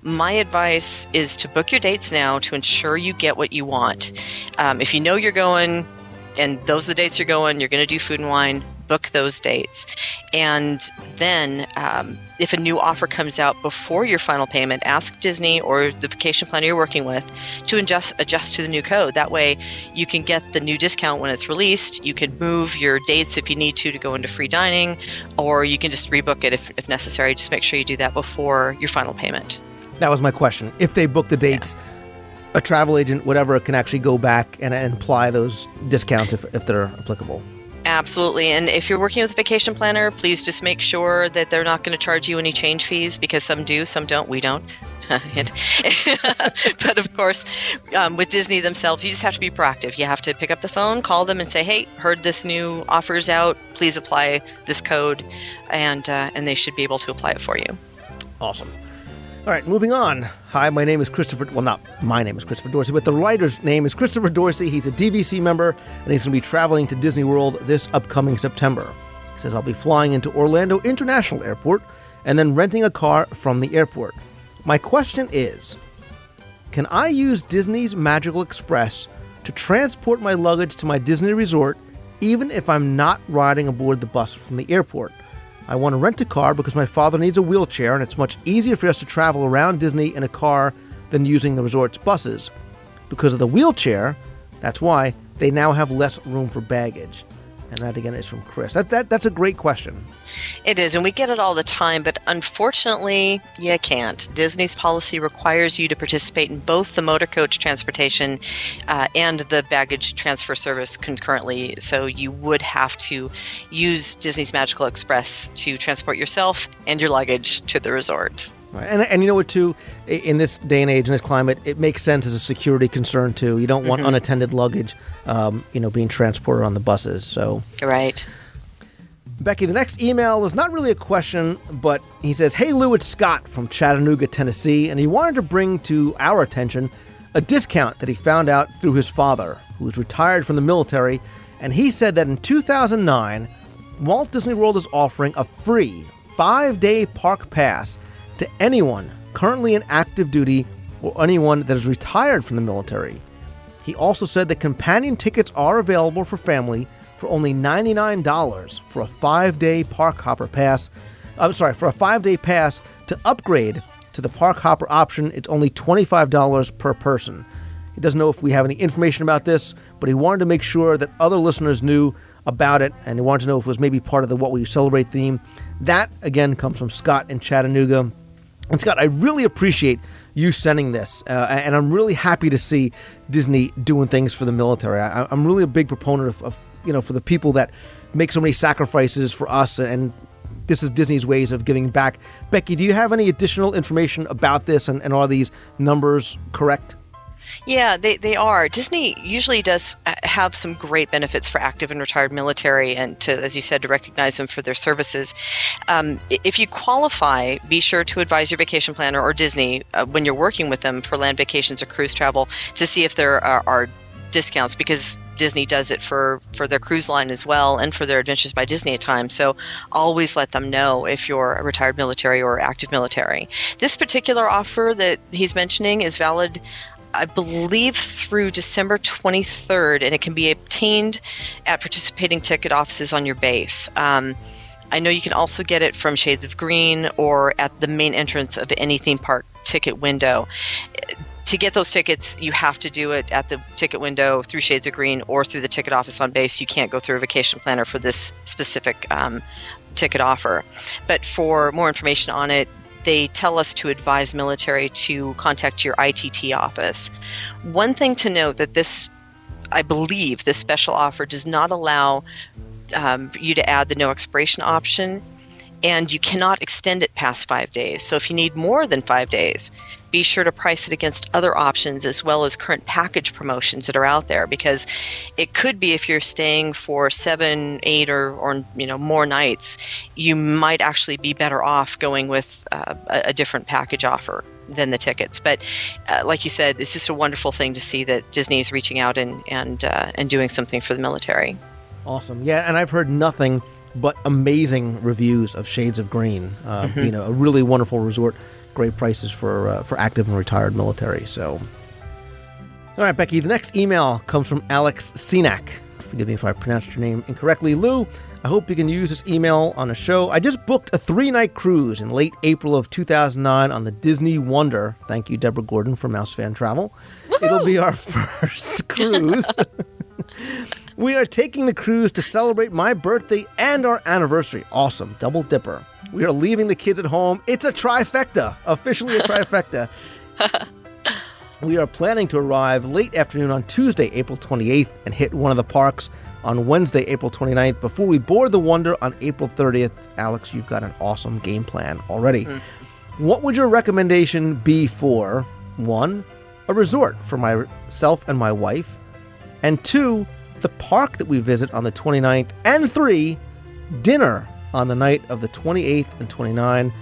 My advice is to book your dates now to ensure you get what you want. If you know you're going, and those are the dates you're going to do food and wine, book those dates. And then if a new offer comes out before your final payment, ask Disney or the vacation planner you're working with to adjust to the new code. That way you can get the new discount when it's released. You can move your dates if you need to go into free dining, or you can just rebook it if necessary. Just make sure you do that before your final payment. That was my question. If they book the dates, a travel agent, whatever, can actually go back and apply those discounts if they're applicable. Absolutely. And if you're working with a vacation planner, please just make sure that they're not going to charge you any change fees, because some do, some don't. We don't. But of course, with Disney themselves, you just have to be proactive. You have to pick up the phone, call them and say, hey, heard this new offer's out. Please apply this code. And they should be able to apply it for you. Awesome. All right, moving on. Hi, my name is Christopher. Well, not my name is Christopher Dorsey, but the writer's name is Christopher Dorsey. He's a DVC member, and he's going to be traveling to Disney World this upcoming September. He says, I'll be flying into Orlando International Airport and then renting a car from the airport. My question is, can I use Disney's Magical Express to transport my luggage to my Disney resort, even if I'm not riding aboard the bus from the airport? I want to rent a car because my father needs a wheelchair, and it's much easier for us to travel around Disney in a car than using the resort's buses. Because of the wheelchair, that's why they now have less room for baggage. And that, again, is from Chris. That's a great question. It is, and we get it all the time, but unfortunately, you can't. Disney's policy requires you to participate in both the motor coach transportation and the baggage transfer service concurrently. So you would have to use Disney's Magical Express to transport yourself and your luggage to the resort. Right. And you know what, too, in this day and age, in this climate, it makes sense as a security concern, too. You don't want unattended luggage, being transported on the buses. So, right. Becky, the next email is not really a question, but he says, "Hey, Lou, it's Scott from Chattanooga, Tennessee, and he wanted to bring to our attention a discount that he found out through his father, who is retired from the military, and he said that in 2009, Walt Disney World is offering a free 5-day park pass to anyone currently in active duty or anyone that is retired from the military. He also said that companion tickets are available for family for only $99 for a 5-day park hopper pass. For a 5-day pass to upgrade to the park hopper option, it's only $25 per person. He doesn't know if we have any information about this, but he wanted to make sure that other listeners knew about it, and he wanted to know if it was maybe part of the What We Celebrate theme. That, again, comes from Scott in Chattanooga. And Scott, I really appreciate you sending this, and I'm really happy to see Disney doing things for the military. I'm really a big proponent of for the people that make so many sacrifices for us, and this is Disney's ways of giving back. Becky, do you have any additional information about this, and are these numbers correct? Yeah, they are. Disney usually does have some great benefits for active and retired military, and to, as you said, to recognize them for their services. If you qualify, be sure to advise your vacation planner or Disney when you're working with them for land vacations or cruise travel to see if there are discounts, because Disney does it for their cruise line as well and for their Adventures by Disney at times. So always let them know if you're a retired military or active military. This particular offer that he's mentioning is valid, I believe, through December 23rd, and it can be obtained at participating ticket offices on your base. I know you can also get it from Shades of Green or at the main entrance of any theme park ticket window. To get those tickets, you have to do it at the ticket window through Shades of Green or through the ticket office on base. You can't go through a vacation planner for this specific ticket offer. But for more information on it, they tell us to advise military to contact your ITT office. One thing to note that I believe this special offer does not allow you to add the no expiration option, and you cannot extend it past 5 days. So if you need more than 5 days, be sure to price it against other options as well as current package promotions that are out there, because it could be if you're staying for 7, 8, or more nights, you might actually be better off going with a different package offer than the tickets. But like you said, it's just a wonderful thing to see that Disney is reaching out and doing something for the military. Awesome. Yeah, and I've heard nothing but amazing reviews of Shades of Green. A really wonderful resort. Great prices for active and retired military. So, all right, Becky, the next email comes from Alex Sinak. Forgive me if I pronounced your name incorrectly. Lou, I hope you can use this email on a show. I just booked a 3-night cruise in late April of 2009 on the Disney Wonder. Thank you, Deborah Gordon from Mouse Fan Travel. Woo-hoo! It'll be our first cruise. We are taking the cruise to celebrate my birthday and our anniversary. Awesome. Double dipper. We are leaving the kids at home. It's a trifecta. Officially a trifecta. We are planning to arrive late afternoon on Tuesday, April 28th, and hit one of the parks on Wednesday, April 29th, before we board the Wonder on April 30th. Alex, you've got an awesome game plan already. What would your recommendation be for, 1, a resort for myself and my wife, and 2, the park that we visit on the 29th, and 3, dinner on the night of the 28th and 29th.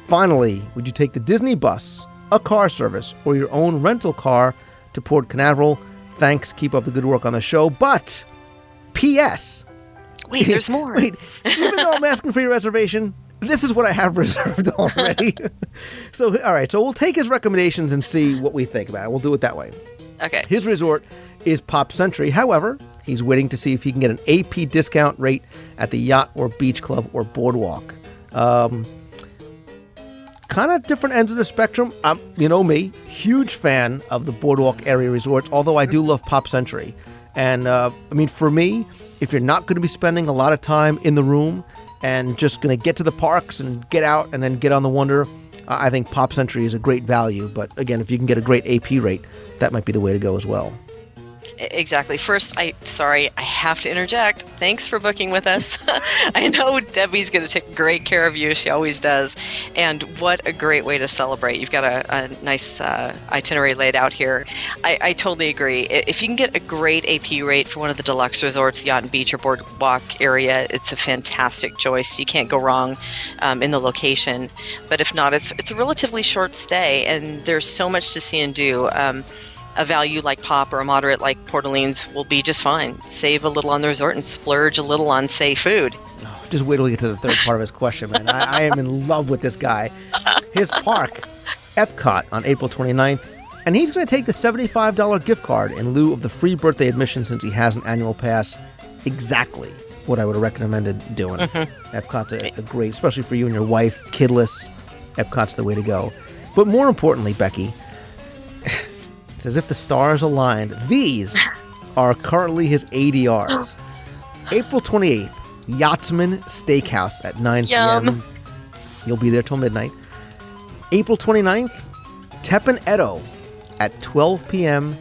Finally, would you take the Disney bus, a car service, or your own rental car to Port Canaveral? Thanks. Keep up the good work on the show. But, P.S. Wait, there's more. Wait, even though I'm asking for your reservation, this is what I have reserved already. So, all right. So we'll take his recommendations and see what we think about it. We'll do it that way. Okay. His resort is Pop Century. However, he's waiting to see if he can get an AP discount rate at the Yacht or Beach Club or Boardwalk. Kind of different ends of the spectrum. You know me, huge fan of the Boardwalk area resorts, although I do love Pop Century. And, for me, if you're not going to be spending a lot of time in the room, and just going to get to the parks and get out and then get on the Wonder, I think Pop Century is a great value. But again, if you can get a great AP rate, that might be the way to go as well. Exactly. First, I have to interject. Thanks for booking with us. I know Debbie's going to take great care of you. She always does. And what a great way to celebrate. You've got a nice itinerary laid out here. I totally agree. If you can get a great AP rate for one of the deluxe resorts, Yacht and Beach or Boardwalk area, it's a fantastic choice. You can't go wrong in the location. But if not, it's a relatively short stay, and there's so much to see and do. A value like Pop or a moderate like Port Orleans will be just fine. Save a little on the resort and splurge a little on, say, food. Oh, just wait till we get to the third part of his question, man. I am in love with this guy. His park, Epcot, on April 29th, and he's going to take the $75 gift card in lieu of the free birthday admission since he has an annual pass. Exactly what I would have recommended doing. Epcot's a great, especially for you and your wife, kidless. Epcot's the way to go. But more importantly, Becky, it's as if the stars aligned. These are currently his ADRs. April 28th, Yachtsman Steakhouse at 9 p.m. You'll be there till midnight. April 29th, Teppan Edo at 12 p.m.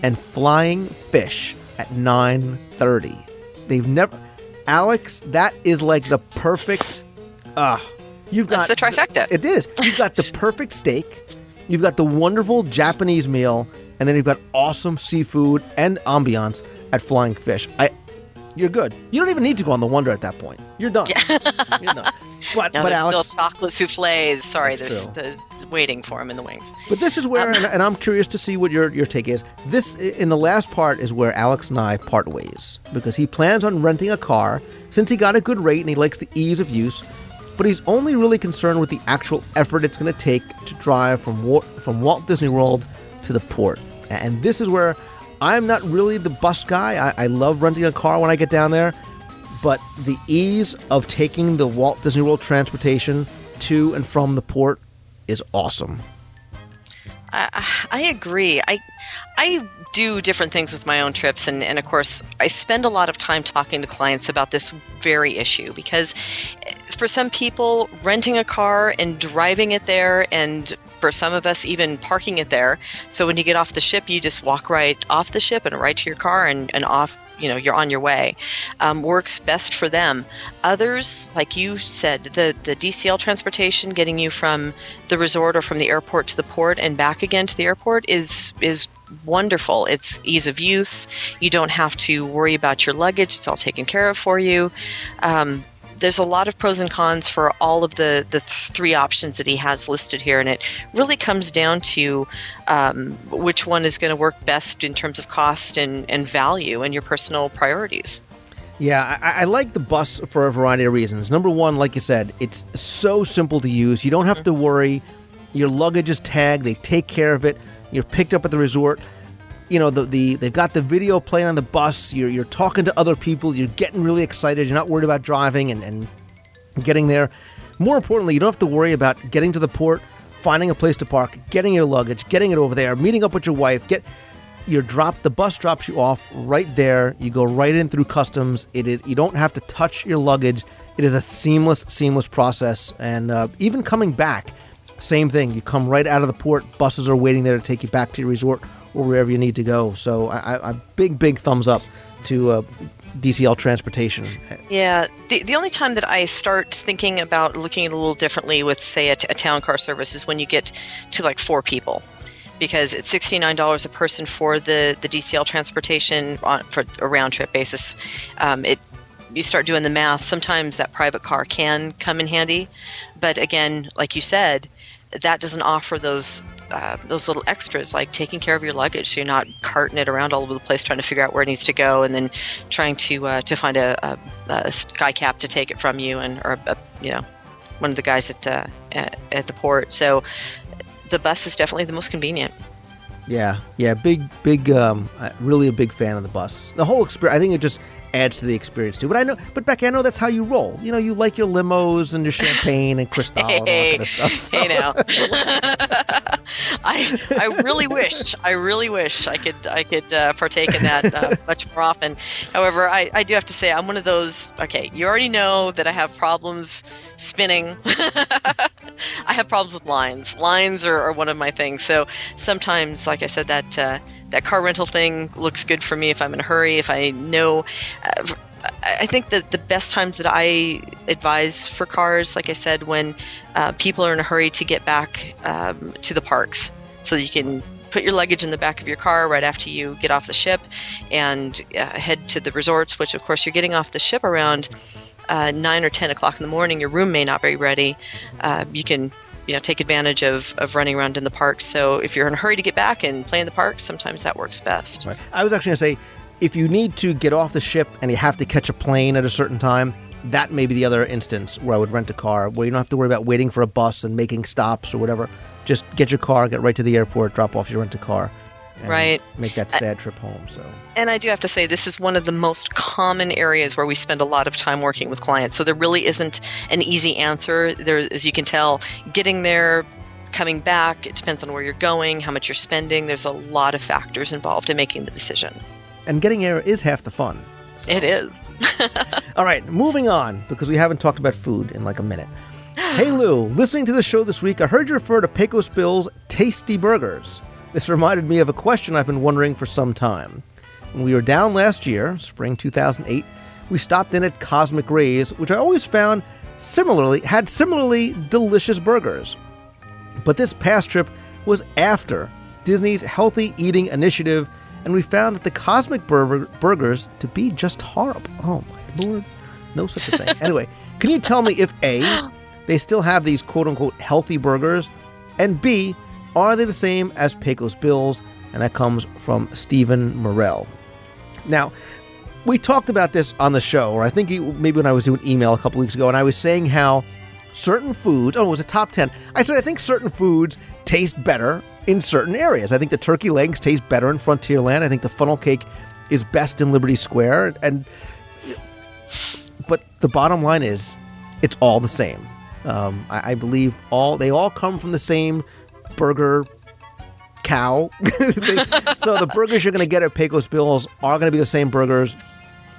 and Flying Fish at 9:30. They've never... Alex, that is like the perfect... you've got... That's the trifecta. It is. You've got the perfect steak. You've got the wonderful Japanese meal, and then you've got awesome seafood and ambiance at Flying Fish. You're good. You don't even need to go on the Wonder at that point. You're done. You're done. But there's Alex, still chocolate soufflés. Sorry, there's waiting for him in the wings. But this is where, and I'm curious to see what your take is. This, in the last part, is where Alex and I part ways, because he plans on renting a car since he got a good rate and he likes the ease of use. But he's only really concerned with the actual effort it's going to take to drive from Walt Disney World to the port. And this is where I'm not really the bus guy. I love renting a car when I get down there. But the ease of taking the Walt Disney World transportation to and from the port is awesome. I agree. I do different things with my own trips, and of course, I spend a lot of time talking to clients about this very issue, because for some people, renting a car and driving it there, and for some of us, even parking it there, so when you get off the ship, you just walk right off the ship and right to your car and off. You're on your way. Works best for them. Others, like you said, the DCL transportation, getting you from the resort or from the airport to the port and back again to the airport is wonderful. It's ease of use. You don't have to worry about your luggage. It's all taken care of for you. There's a lot of pros and cons for all of the three options that he has listed here, and it really comes down to which one is going to work best in terms of cost and value and your personal priorities. Yeah, I like the bus for a variety of reasons. Number one, like you said, it's so simple to use. You don't have to worry. Your luggage is tagged. They take care of it. You're picked up at the resort. They've got the video playing on the bus. You're talking to other people. You're getting really excited. You're not worried about driving and getting there. More importantly, you don't have to worry about getting to the port, finding a place to park, getting your luggage, getting it over there, meeting up with your wife. The bus drops you off right there. You go right in through customs. You don't have to touch your luggage. It is a seamless process. And even coming back, same thing. You come right out of the port. Buses are waiting there to take you back to your resort or wherever you need to go. So I big thumbs up to DCL transportation. Yeah, the only time that I start thinking about looking at it a little differently with, say, a town car service is when you get to like 4 people, because it's $69 a person for the DCL transportation for a round trip basis. You start doing the math. Sometimes that private car can come in handy, but again, like you said, that doesn't offer those little extras like taking care of your luggage, so you're not carting it around all over the place trying to figure out where it needs to go, and then trying to find a sky cap to take it from you, or one of the guys at the port. So the bus is definitely the most convenient. Yeah, big, really a big fan of the bus. The whole experience, I think it just adds to the experience too. But Becky, I know that's how you roll. You like your limos and your champagne and Cristal and all that kind of stuff. So. Hey now. I really wish I could partake in that much more often. However, I do have to say I'm one of those. Okay, you already know that I have problems spinning. I have problems with lines. Lines are one of my things. So sometimes, like I said, that car rental thing looks good for me if I'm in a hurry. If I know. I think that the best times that I advise for cars, like I said, when people are in a hurry to get back to the parks, so that you can put your luggage in the back of your car right after you get off the ship and head to the resorts, which of course you're getting off the ship around 9 or 10 o'clock in the morning. Your room may not be ready. You can take advantage of running around in the parks. So if you're in a hurry to get back and play in the parks, sometimes that works best. Right. I was actually going to say, if you need to get off the ship and you have to catch a plane at a certain time, that may be the other instance where I would rent a car, where you don't have to worry about waiting for a bus and making stops or whatever. Just get your car, get right to the airport, drop off your rent-a-car, and right. Make that sad trip home. So, and I do have to say, this is one of the most common areas where we spend a lot of time working with clients. So there really isn't an easy answer. There, as you can tell, getting there, coming back, it depends on where you're going, how much you're spending. There's a lot of factors involved in making the decision. And getting there is half the fun. So. It is. All right, moving on, because we haven't talked about food in like a minute. Hey Lou, listening to the show this week, I heard you refer to Pecos Bill's Tasty Burgers. This reminded me of a question I've been wondering for some time. When we were down last year, spring 2008, we stopped in at Cosmic Ray's, which I always found had similarly delicious burgers. But this past trip was after Disney's Healthy Eating Initiative, and we found that the Cosmic burgers to be just horrible. Oh my Lord, no such a thing. Anyway, can you tell me if A, they still have these quote-unquote healthy burgers, and B, are they the same as Pecos Bill's? And that comes from Stephen Morell. Now, we talked about this on the show, or I think maybe when I was doing email a couple weeks ago, and I was saying how certain foods, it was a top 10. I said I think certain foods taste better in certain areas. I think the turkey legs taste better in Frontierland. I think the funnel cake is best in Liberty Square. But the bottom line is, it's all the same. I believe they all come from the same burger cow. So the burgers you're going to get at Pecos Bill's are going to be the same burgers.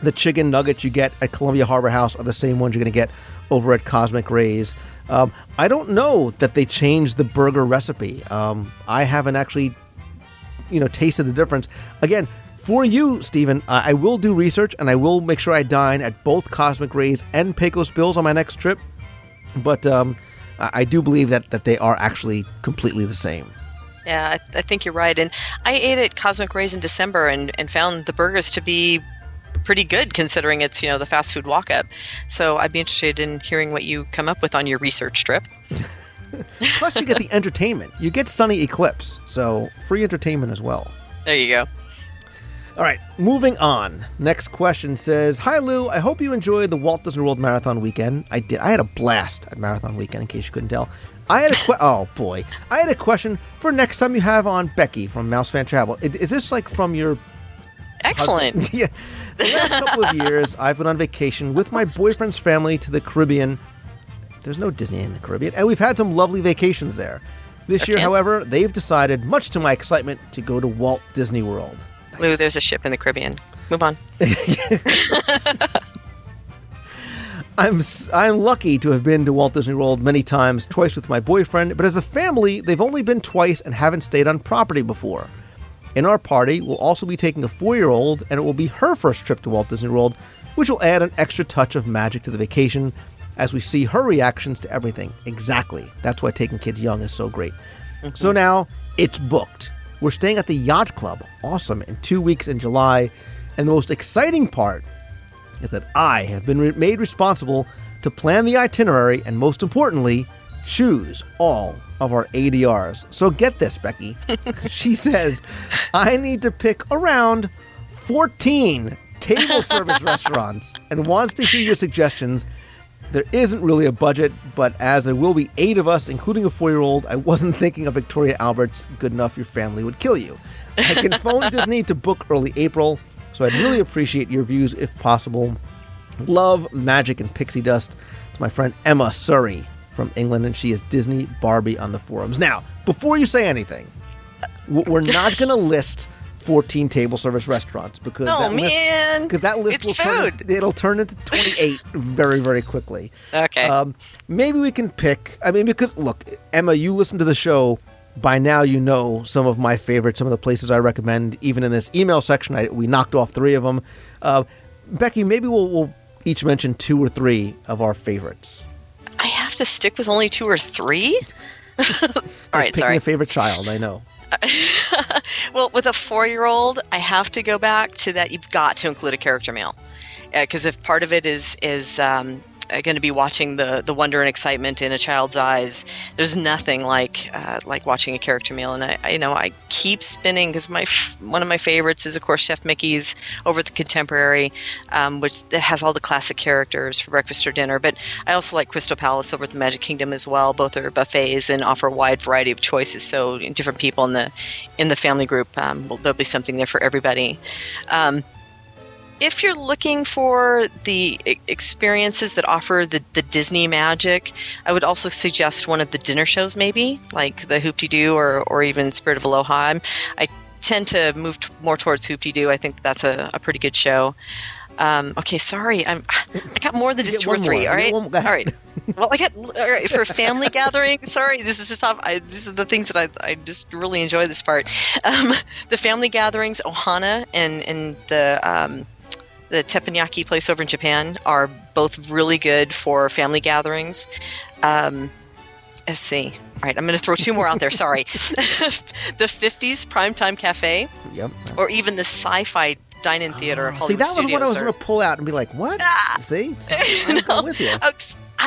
The chicken nuggets you get at Columbia Harbor House are the same ones you're going to get over at Cosmic Ray's. I don't know that they changed the burger recipe. I haven't actually, tasted the difference. Again, for you, Stephen, I will do research and I will make sure I dine at both Cosmic Ray's and Pecos Bill's on my next trip. But I do believe that they are actually completely the same. Yeah, I think you're right. And I ate at Cosmic Ray's in December and found the burgers to be pretty good, considering it's, the fast food walk-up. So I'd be interested in hearing what you come up with on your research trip. Plus you get the entertainment. You get Sunny Eclipse, so free entertainment as well. There you go. All right, moving on. Next question says, Hi Lou, I hope you enjoyed the Walt Disney World Marathon weekend. I did. I had a blast at Marathon weekend, in case you couldn't tell. I had a question for next time you have on Becky from Mouse Fan Travel. Is this like from your... Excellent. Yeah. The last couple of years, I've been on vacation with my boyfriend's family to the Caribbean. There's no Disney in the Caribbean, and we've had some lovely vacations there. This year, however, they've decided, much to my excitement, to go to Walt Disney World. Nice. Lou, there's a ship in the Caribbean. Move on. I'm lucky to have been to Walt Disney World many times, twice with my boyfriend, but as a family, they've only been twice and haven't stayed on property before. In our party, we'll also be taking a 4-year-old, and it will be her first trip to Walt Disney World, which will add an extra touch of magic to the vacation as we see her reactions to everything. Exactly. That's why taking kids young is so great. Mm-hmm. So now, it's booked. We're staying at the Yacht Club, awesome, in 2 weeks in July, and the most exciting part is that I have been made responsible to plan the itinerary and, most importantly, choose all of our ADRs. So get this, Becky. She says, I need to pick around 14 table service restaurants and wants to hear your suggestions. There isn't really a budget, but as there will be 8 of us, including a 4-year-old, I wasn't thinking of Victoria Albert's Good Enough Your Family Would Kill You. I can phone Disney to book early April, so I'd really appreciate your views if possible. Love, magic, and pixie dust. It's my friend Emma Surrey from England, and she is Disney Barbie on the forums. Now, before you say anything, We're not going to list 14 table service restaurants because that list it'll turn into 28 very, very quickly. Okay. Maybe we can pick. I mean, because look, Emma, you listen to the show. By now, you know some of my favorites, some of the places I recommend. Even in this email section, we knocked off 3 of them. Becky, maybe we'll each mention 2 or 3 of our favorites. I have to stick with only 2 or 3? All right, sorry. Picking a favorite child, I know. Well, with a 4-year-old, I have to go back to that. You've got to include a character meal. Because if part of it is going to be watching the wonder and excitement in a child's eyes, there's nothing like watching a character meal. And I keep spinning because one of my favorites is, of course, Chef Mickey's over at the Contemporary, which has all the classic characters for breakfast or dinner. But I also like Crystal Palace over at the Magic Kingdom as well. Both are buffets and offer a wide variety of choices. So different people in the family group, there'll be something there for everybody. If you're looking for the experiences that offer the Disney magic, I would also suggest one of the dinner shows, maybe, like the Hoop-Dee-Doo or even Spirit of Aloha. I tend to move more towards Hoop-Dee-Doo. I think that's a pretty good show. Okay, sorry. I got more than just 2 or 3, all right? All right. Well, all right, for family gathering, sorry, this is just tough. These are the things that I just really enjoy this part. The family gatherings, Ohana and the teppanyaki place over in Japan are both really good for family gatherings. Let's see. All right, I'm going to throw 2 more out there. Sorry. The 50s Primetime Cafe. Yep. Or even the Sci-Fi Dine-In Theater. See, that was what I was going to pull out and be like, what? See? I'm with you.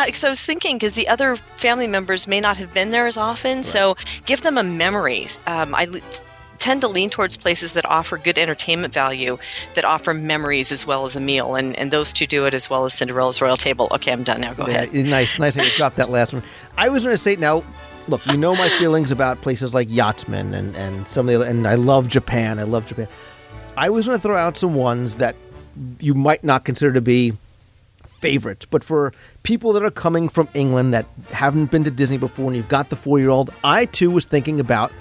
Because I was thinking, because the other family members may not have been there as often, right. So give them a memory. I tend to lean towards places that offer good entertainment value, that offer memories as well as a meal, and those 2 do it as well as Cinderella's Royal Table. Okay, I'm done now. Go ahead. Nice how you dropped that last one. I was going to say, now, look, you know my feelings about places like Yachtsman and some of the other, and I love Japan. I was going to throw out some ones that you might not consider to be favorites, but for people that are coming from England that haven't been to Disney before and you've got the 4-year-old, I too was thinking about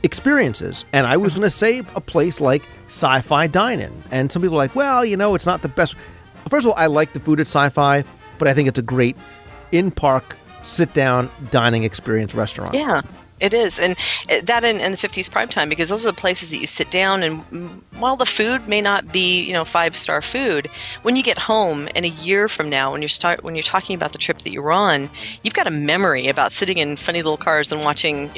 experiences, and I was going to say a place like Sci-Fi Dine-In, and some people are like, well, it's not the best. First of all, I like the food at Sci-Fi, but I think it's a great in-park, sit-down dining experience restaurant. Yeah, it is, and that in the 50s Primetime, because those are the places that you sit down, and while the food may not be 5-star food, when you get home and a year from now, when you're talking about the trip that you were on, you've got a memory about sitting in funny little cars and watching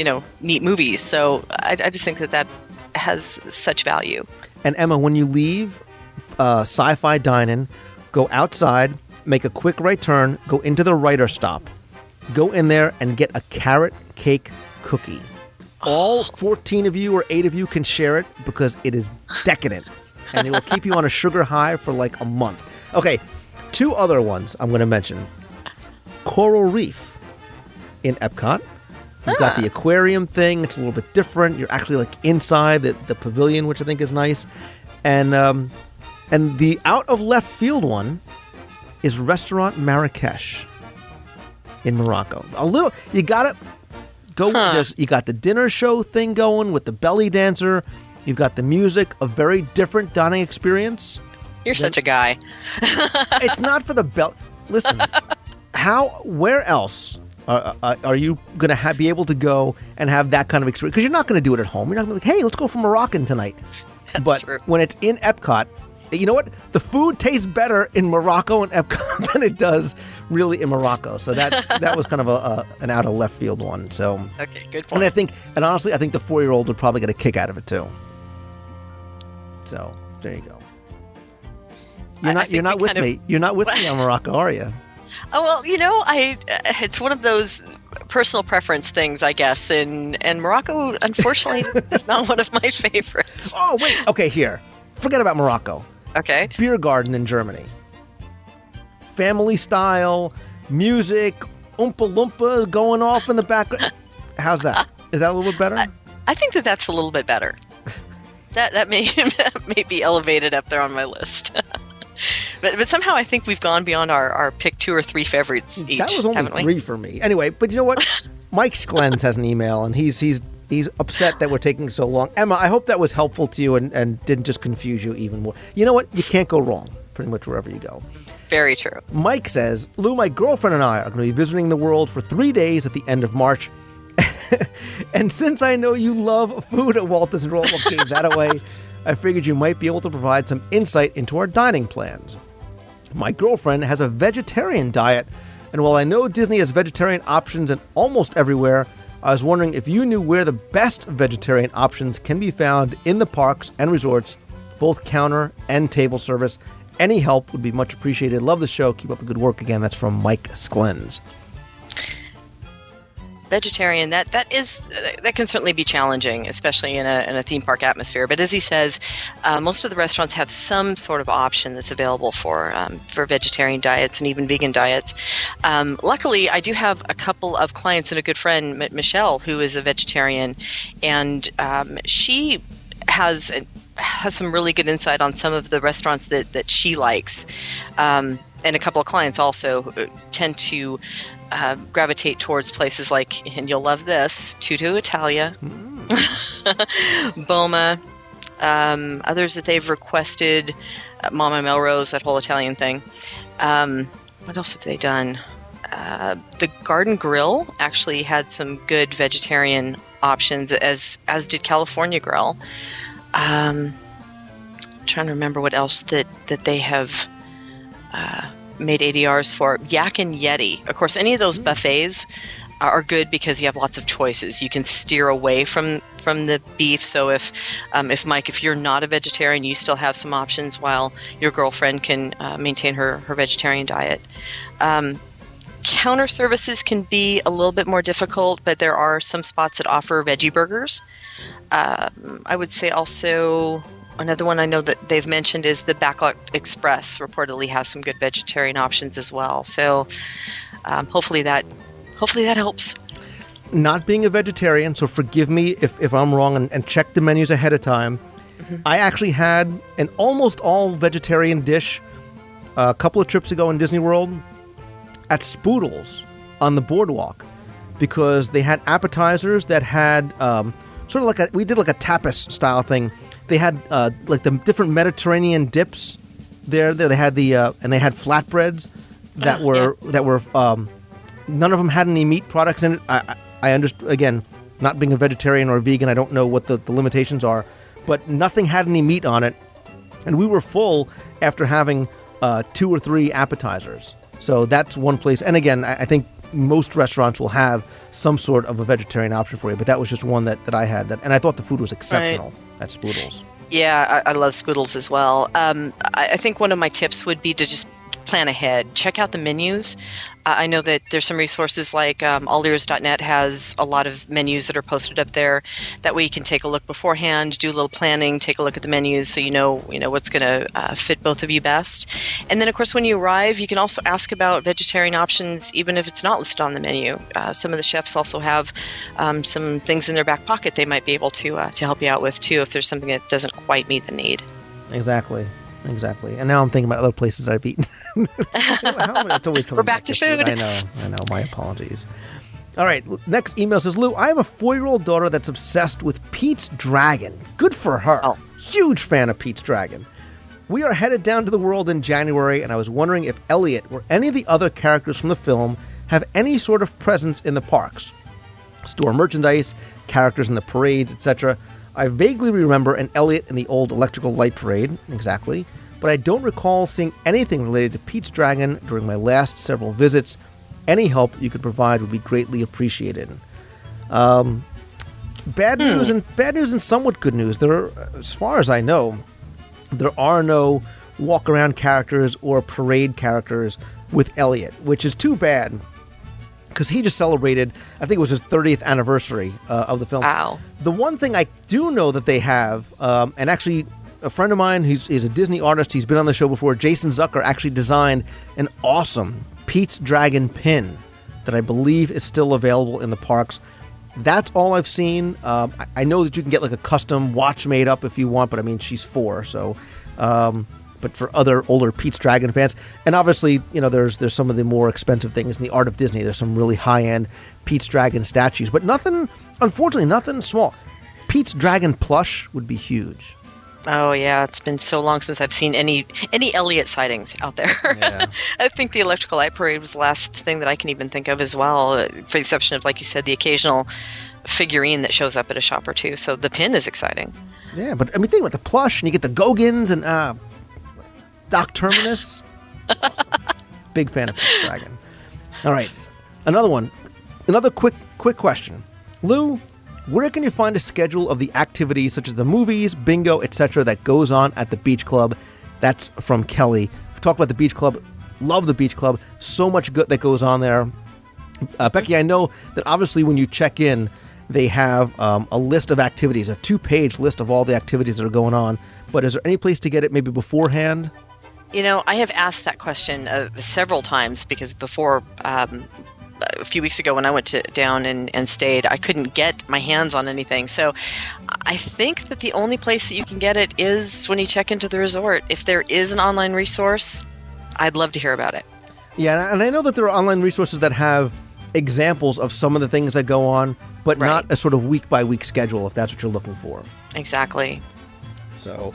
neat movies. So I just think that has such value. And Emma, when you leave Sci-Fi Dine-In, go outside, make a quick right turn, go into the writer stop, go in there and get a carrot cake cookie. All 14 of you or 8 of you can share it because it is decadent and it will keep you on a sugar high for like a month. Okay, 2 other ones I'm going to mention. Coral Reef in Epcot. You've got the aquarium thing. It's a little bit different. You're actually like inside the pavilion, which I think is nice. And the out of left field one is Restaurant Marrakesh in Morocco. You got to go. You got the dinner show thing going with the belly dancer. You've got the music, a very different dining experience. You're such a guy. It's not for the bell. Listen, where else are you going to be able to go and have that kind of experience? Because you're not going to do it at home. You're not going to be like, hey, let's go for Moroccan tonight. That's true. When it's in Epcot, you know what? The food tastes better in Morocco and Epcot than it does really in Morocco. So that was kind of an out of left field one. So okay, good point. And honestly, I think the 4-year-old would probably get a kick out of it too. So there you go. You're not with me. You're not with me on Morocco, are you? Oh well, it's one of those personal preference things, I guess. And Morocco, unfortunately, is not one of my favorites. Oh wait, okay, here. Forget about Morocco. Okay. Beer garden in Germany. Family style, music, Oompa Loompa going off in the background. How's that? Is that a little bit better? I think that's a little bit better. That may be elevated up there on my list. But somehow I think we've gone beyond our pick 2 or 3 favorites each. That was only 3 for me. Anyway, but you know what? Mike Sklens has an email, and he's He's upset that we're taking so long. Emma, I hope that was helpful to you and didn't just confuse you even more. You know what? You can't go wrong pretty much wherever you go. Very true. Mike says, Lou, my girlfriend and I are going to be visiting the world for 3 days at the end of March. And since I know you love food at Walt Disney World, I gave that away. I figured you might be able to provide some insight into our dining plans. My girlfriend has a vegetarian diet, and while I know Disney has vegetarian options in almost everywhere, I was wondering if you knew where the best vegetarian options can be found in the parks and resorts, both counter and table service. Any help would be much appreciated. Love the show. Keep up the good work. Again, that's from Mike Sklens. Vegetarian, that can certainly be challenging, especially in a theme park atmosphere. But as he says, most of the restaurants have some sort of option that's available for vegetarian diets and even vegan diets. Luckily, I do have a couple of clients and a good friend, Michelle, who is a vegetarian, and she has some really good insight on some of the restaurants that she likes. And a couple of clients also tend to gravitate towards places like, and you'll love this, Tutto Italia, Boma, others that they've requested, Mama Melrose, that whole Italian thing. What else have they done? The Garden Grill actually had some good vegetarian options, as did California Grill. Trying to remember what else that they have made ADRs for. Yak and Yeti. Of course, any of those buffets are good because you have lots of choices. You can steer away from the beef. So if Mike, if you're not a vegetarian, you still have some options while your girlfriend can maintain her vegetarian diet. Counter services can be a little bit more difficult, but there are some spots that offer veggie burgers. I would say also another one I know that they've mentioned is the Backlot Express reportedly has some good vegetarian options as well. So hopefully that helps. Not being a vegetarian, so forgive me if I'm wrong, and check the menus ahead of time. Mm-hmm. I actually had an almost all vegetarian dish a couple of trips ago in Disney World at Spoodles on the boardwalk, because they had appetizers that had sort of like we did like a tapas style thing. They had like the different Mediterranean dips there. They had and they had flatbreads that were none of them had any meat products in it. I understand, again, not being a vegetarian or a vegan, I don't know what the limitations are, but nothing had any meat on it, and we were full after having 2 or 3 appetizers. So that's one place. And again, I think most restaurants will have some sort of a vegetarian option for you, but that was just one that I had, and I thought the food was exceptional at Spoodles. Yeah, I love Spoodles as well. I think one of my tips would be to just plan ahead. Check out the menus. I know that there's some resources like allears.net has a lot of menus that are posted up there. That way you can take a look beforehand, do a little planning, take a look at the menus so you know what's going to fit both of you best. And then, of course, when you arrive, you can also ask about vegetarian options, even if it's not listed on the menu. Some of the chefs also have some things in their back pocket they might be able to help you out with, too, if there's something that doesn't quite meet the need. Exactly. And now I'm thinking about other places that I've eaten. We're back to food. I know. My apologies. All right. Next email says, Lou, I have a 4-year-old daughter that's obsessed with Pete's Dragon. Good for her. Oh. Huge fan of Pete's Dragon. We are headed down to the world in January, and I was wondering if Elliot or any of the other characters from the film have any sort of presence in the parks. Store merchandise, characters in the parades, etc. I vaguely remember an Elliot in the old Electrical Light Parade, exactly, but I don't recall seeing anything related to Pete's Dragon during my last several visits. Any help you could provide would be greatly appreciated. Bad news and somewhat good news. As far as I know, there are no walk-around characters or parade characters with Elliot, which is too bad, because he just celebrated, I think it was his 30th anniversary of the film. Wow. The one thing I do know that they have, and actually a friend of mine who's a Disney artist, he's been on the show before, Jason Zucker, actually designed an awesome Pete's Dragon pin that I believe is still available in the parks. That's all I've seen. I know that you can get like a custom watch made up if you want, but I mean, she's 4, so... but for other older Pete's Dragon fans. And obviously, there's some of the more expensive things in the art of Disney. There's some really high-end Pete's Dragon statues, but unfortunately, nothing small. Pete's Dragon plush would be huge. Oh yeah, it's been so long since I've seen any Elliot sightings out there. Yeah. I think the Electrical Light Parade was the last thing that I can even think of as well, for the exception of, like you said, the occasional figurine that shows up at a shop or two. So the pin is exciting. Yeah, but think about the plush, and you get the Gogans and Doc Terminus. Awesome. Big fan of Pete's Dragon. All right, another quick question, Lou. Where can you find a schedule of the activities such as the movies, bingo, etc. that goes on at the Beach Club? That's from Kelly. We've talked about the Beach Club. Love the Beach Club. So much good that goes on there. Becky, I know that obviously when you check in, they have a list of activities, a 2-page list of all the activities that are going on. But is there any place to get it maybe beforehand? I have asked that question several times because before... a few weeks ago when I went down and stayed, I couldn't get my hands on anything. So I think that the only place that you can get it is when you check into the resort. If there is an online resource, I'd love to hear about it. Yeah, and I know that there are online resources that have examples of some of the things that go on, but not a sort of week-by-week schedule, if that's what you're looking for. Exactly. So,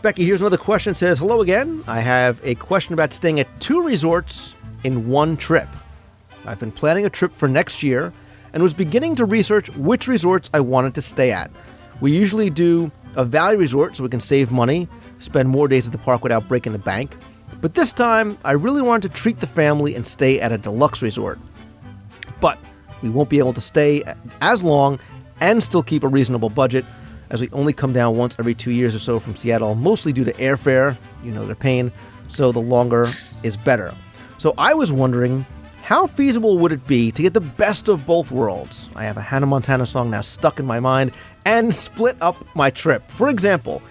Becky, here's another question. It says, hello again. I have a question about staying at 2 resorts in one trip. I've been planning a trip for next year and was beginning to research which resorts I wanted to stay at. We usually do a value resort so we can save money, spend more days at the park without breaking the bank. But this time, I really wanted to treat the family and stay at a deluxe resort. But we won't be able to stay as long and still keep a reasonable budget, as we only come down once every 2 years or so from Seattle, mostly due to airfare. They're paying, so the longer is better. So I was wondering, how feasible would it be to get the best of both worlds? I have a Hannah Montana song now stuck in my mind, and split up my trip. For example,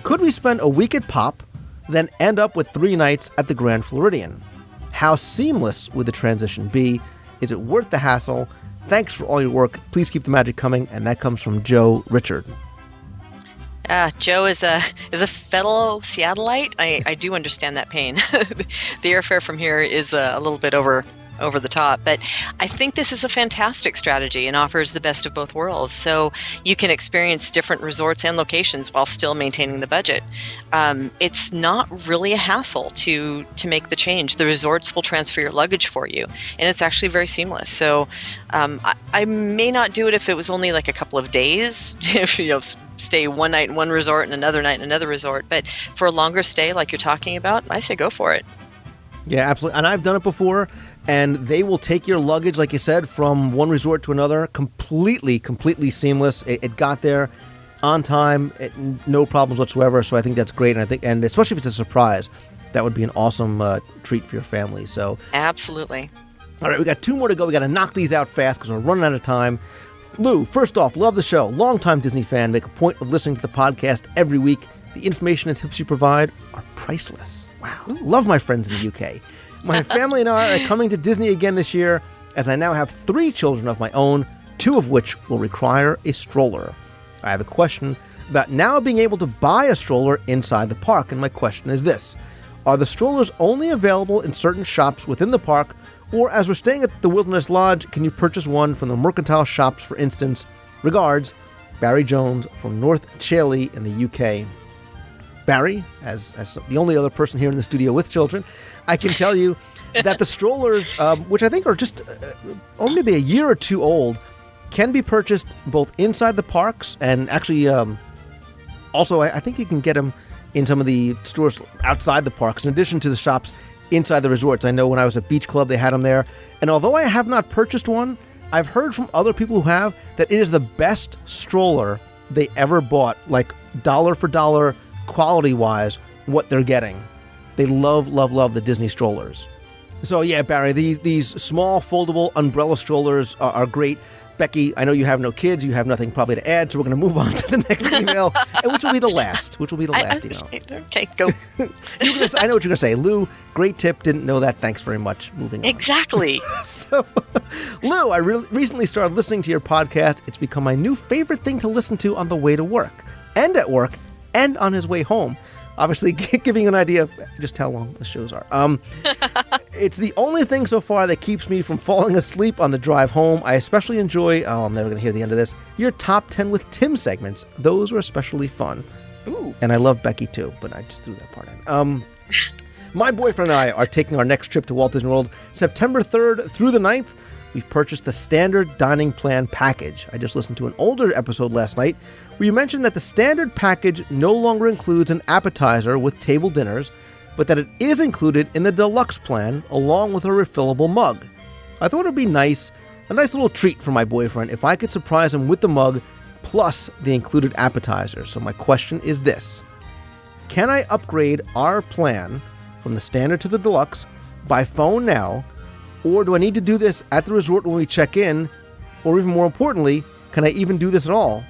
could we spend a week at Pop, then end up with 3 nights at the Grand Floridian? How seamless would the transition be? Is it worth the hassle? Thanks for all your work. Please keep the magic coming. And that comes from Joe Richard. Joe is a fellow Seattleite. I do understand that pain. The airfare from here is a little bit over the top, but I think this is a fantastic strategy and offers the best of both worlds. So you can experience different resorts and locations while still maintaining the budget. It's not really a hassle to make the change. The resorts will transfer your luggage for you, and it's actually very seamless. So I may not do it if it was only like a couple of days, if stay one night in one resort and another night in another resort. But for a longer stay like you're talking about, I say go for it. Yeah, absolutely. And I've done it before, and they will take your luggage, like you said, from one resort to another, completely seamless. It got there on time, no problems whatsoever. So I think that's great, and especially if it's a surprise, that would be an awesome treat for your family. So absolutely. All right, we got 2 more to go. We got to knock these out fast because we're running out of time. Lou, first off, love the show. Longtime Disney fan. Make a point of listening to the podcast every week. The information and tips you provide are priceless. Wow. Love my friends in the UK. My family and I are coming to Disney again this year, as I now have 3 children of my own, 2 of which will require a stroller. I have a question about now being able to buy a stroller inside the park, and my question is this. Are the strollers only available in certain shops within the park, or as we're staying at the Wilderness Lodge, can you purchase one from the mercantile shops, for instance? Regards, Barry Jones from North Chailey in the UK. Barry, as the only other person here in the studio with children, I can tell you that the strollers, which I think are just only maybe a year or 2 old, can be purchased both inside the parks and actually also I think you can get them in some of the stores outside the parks, in addition to the shops inside the resorts. I know when I was at Beach Club, they had them there. And although I have not purchased one, I've heard from other people who have that it is the best stroller they ever bought, like dollar for dollar, quality-wise, what they're getting. They love the Disney strollers. So yeah, Barry, these small foldable umbrella strollers are great. Becky, I know you have no kids, you have nothing probably to add, so we're going to move on to the next email, which will be the last. Okay, go. I know what you're going to say. Lou, great tip, didn't know that, thanks very much. Moving on. Exactly. So, Lou, I recently started listening to your podcast. It's become my new favorite thing to listen to on the way to work, and at work, and on his way home. Obviously, giving you an idea of just how long the shows are. It's the only thing so far that keeps me from falling asleep on the drive home. I especially enjoy, I'm never going to hear the end of this, your Top 10 with Tim segments. Those were especially fun. Ooh. And I love Becky, too, but I just threw that part in. My boyfriend and I are taking our next trip to Walt Disney World September 3rd through the 9th. We've purchased the standard dining plan package. I just listened to an older episode last night where you mentioned that the standard package no longer includes an appetizer with table dinners, but that it is included in the deluxe plan along with a refillable mug. I thought it would be a nice little treat for my boyfriend if I could surprise him with the mug plus the included appetizer. So my question is this: can I upgrade our plan from the standard to the deluxe by phone now, or do I need to do this at the resort when we check in, or even more importantly, can I even do this at all?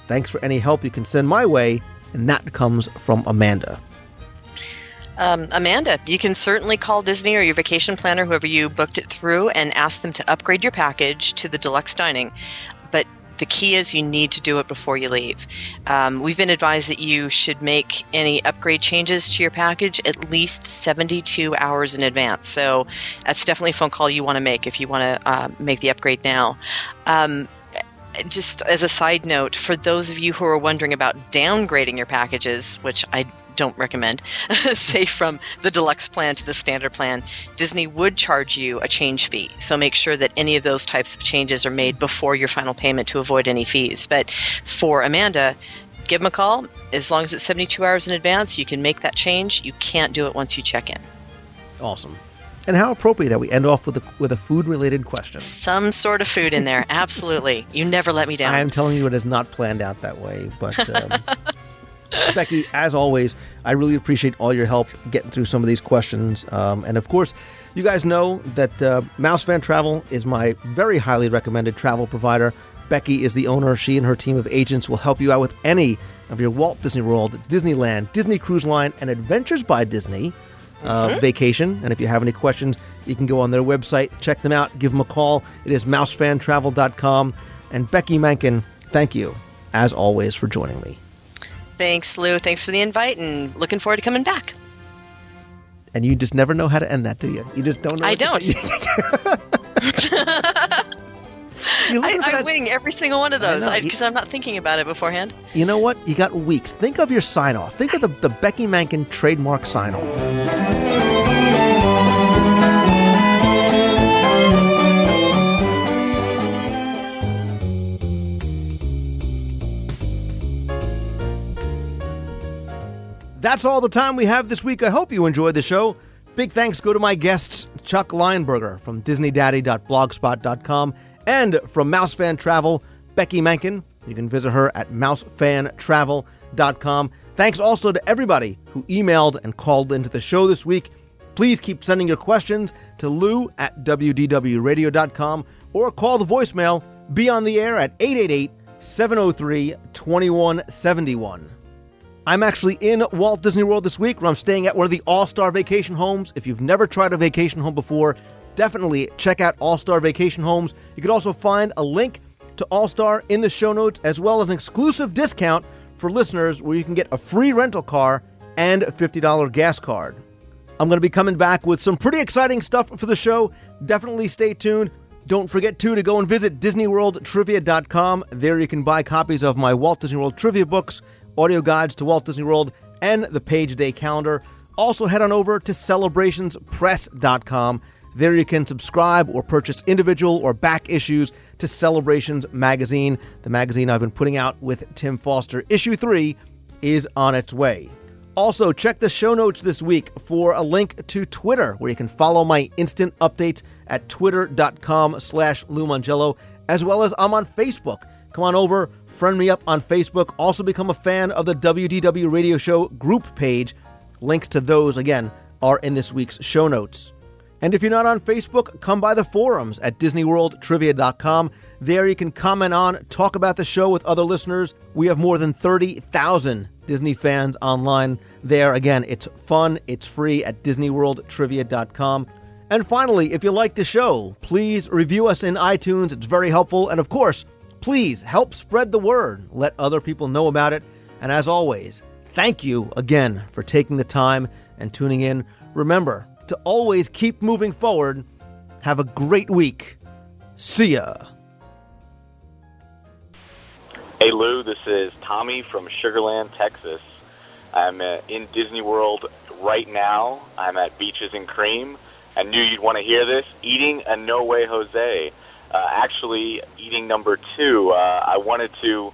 Thanks for any help you can send my way, and that comes from Amanda. Amanda, you can certainly call Disney or your vacation planner, whoever you booked it through, and ask them to upgrade your package to the deluxe dining. But the key is you need to do it before you leave. We've been advised that you should make any upgrade changes to your package at least 72 hours in advance. So that's definitely a phone call you want to make if you want to make the upgrade now. Just as a side note, for those of you who are wondering about downgrading your packages, which I don't recommend, say from the deluxe plan to the standard plan, Disney would charge you a change fee. So make sure that any of those types of changes are made before your final payment to avoid any fees. But for Amanda, give them a call. As long as it's 72 hours in advance, you can make that change. You can't do it once you check in. Awesome. And how appropriate that we end off with a food-related question. Some sort of food in there, absolutely. You never let me down. I am telling you, it is not planned out that way. But Becky, as always, I really appreciate all your help getting through some of these questions. And of course, you guys know that Mouse Fan Travel is my very highly recommended travel provider. Becky is the owner. She and her team of agents will help you out with any of your Walt Disney World, Disneyland, Disney Cruise Line, and Adventures by Disney vacation. And if you have any questions, you can go on their website, check them out, give them a call. It is mousefantravel.com. And Becky Mankin, thank you, as always, for joining me. Thanks, Lou. Thanks for the invite, and looking forward to coming back. And you just never know how to end that, do you? You just don't know. I don't. I wing every single one of those because I'm not thinking about it beforehand. You know what? You got weeks. Think of your sign-off. Think of the Becky Mankin trademark sign-off. That's all the time we have this week. I hope you enjoyed the show. Big thanks go to my guests, Chuck Leinberger from DisneyDaddy.blogspot.com, and from Mousefan Travel, Becky Mankin. You can visit her at mousefantravel.com. Thanks also to everybody who emailed and called into the show this week. Please keep sending your questions to lou@wdwradio.com or call the voicemail. Be on the air at 888-703-2171. I'm actually in Walt Disney World this week, where I'm staying at one of the All-Star Vacation Homes. If you've never tried a vacation home before, definitely check out All-Star Vacation Homes. You can also find a link to All-Star in the show notes, as well as an exclusive discount for listeners where you can get a free rental car and a $50 gas card. I'm going to be coming back with some pretty exciting stuff for the show. Definitely stay tuned. Don't forget, too, to go and visit DisneyWorldTrivia.com. There you can buy copies of my Walt Disney World trivia books, audio guides to Walt Disney World, and the Page Day calendar. Also, head on over to CelebrationsPress.com. There you can subscribe or purchase individual or back issues to Celebrations magazine, the magazine I've been putting out with Tim Foster. Issue 3 is on its way. Also, check the show notes this week for a link to Twitter, where you can follow my instant updates at twitter.com/Lou Mongello, as well as I'm on Facebook. Come on over, friend me up on Facebook. Also become a fan of the WDW Radio Show group page. Links to those, again, are in this week's show notes. And if you're not on Facebook, come by the forums at DisneyWorldTrivia.com. There you can comment on, talk about the show with other listeners. We have more than 30,000 Disney fans online there. Again, it's fun, it's free at DisneyWorldTrivia.com. And finally, if you like the show, please review us in iTunes. It's very helpful. And of course, please help spread the word. Let other people know about it. And as always, thank you again for taking the time and tuning in. Remember to always keep moving forward. Have a great week. See ya. Hey Lou, this is Tommy from Sugarland, Texas. I'm in Disney World right now. I'm at Beaches and Cream. I knew you'd want to hear this. Eating a No Way Jose. Actually, eating number 2. I wanted to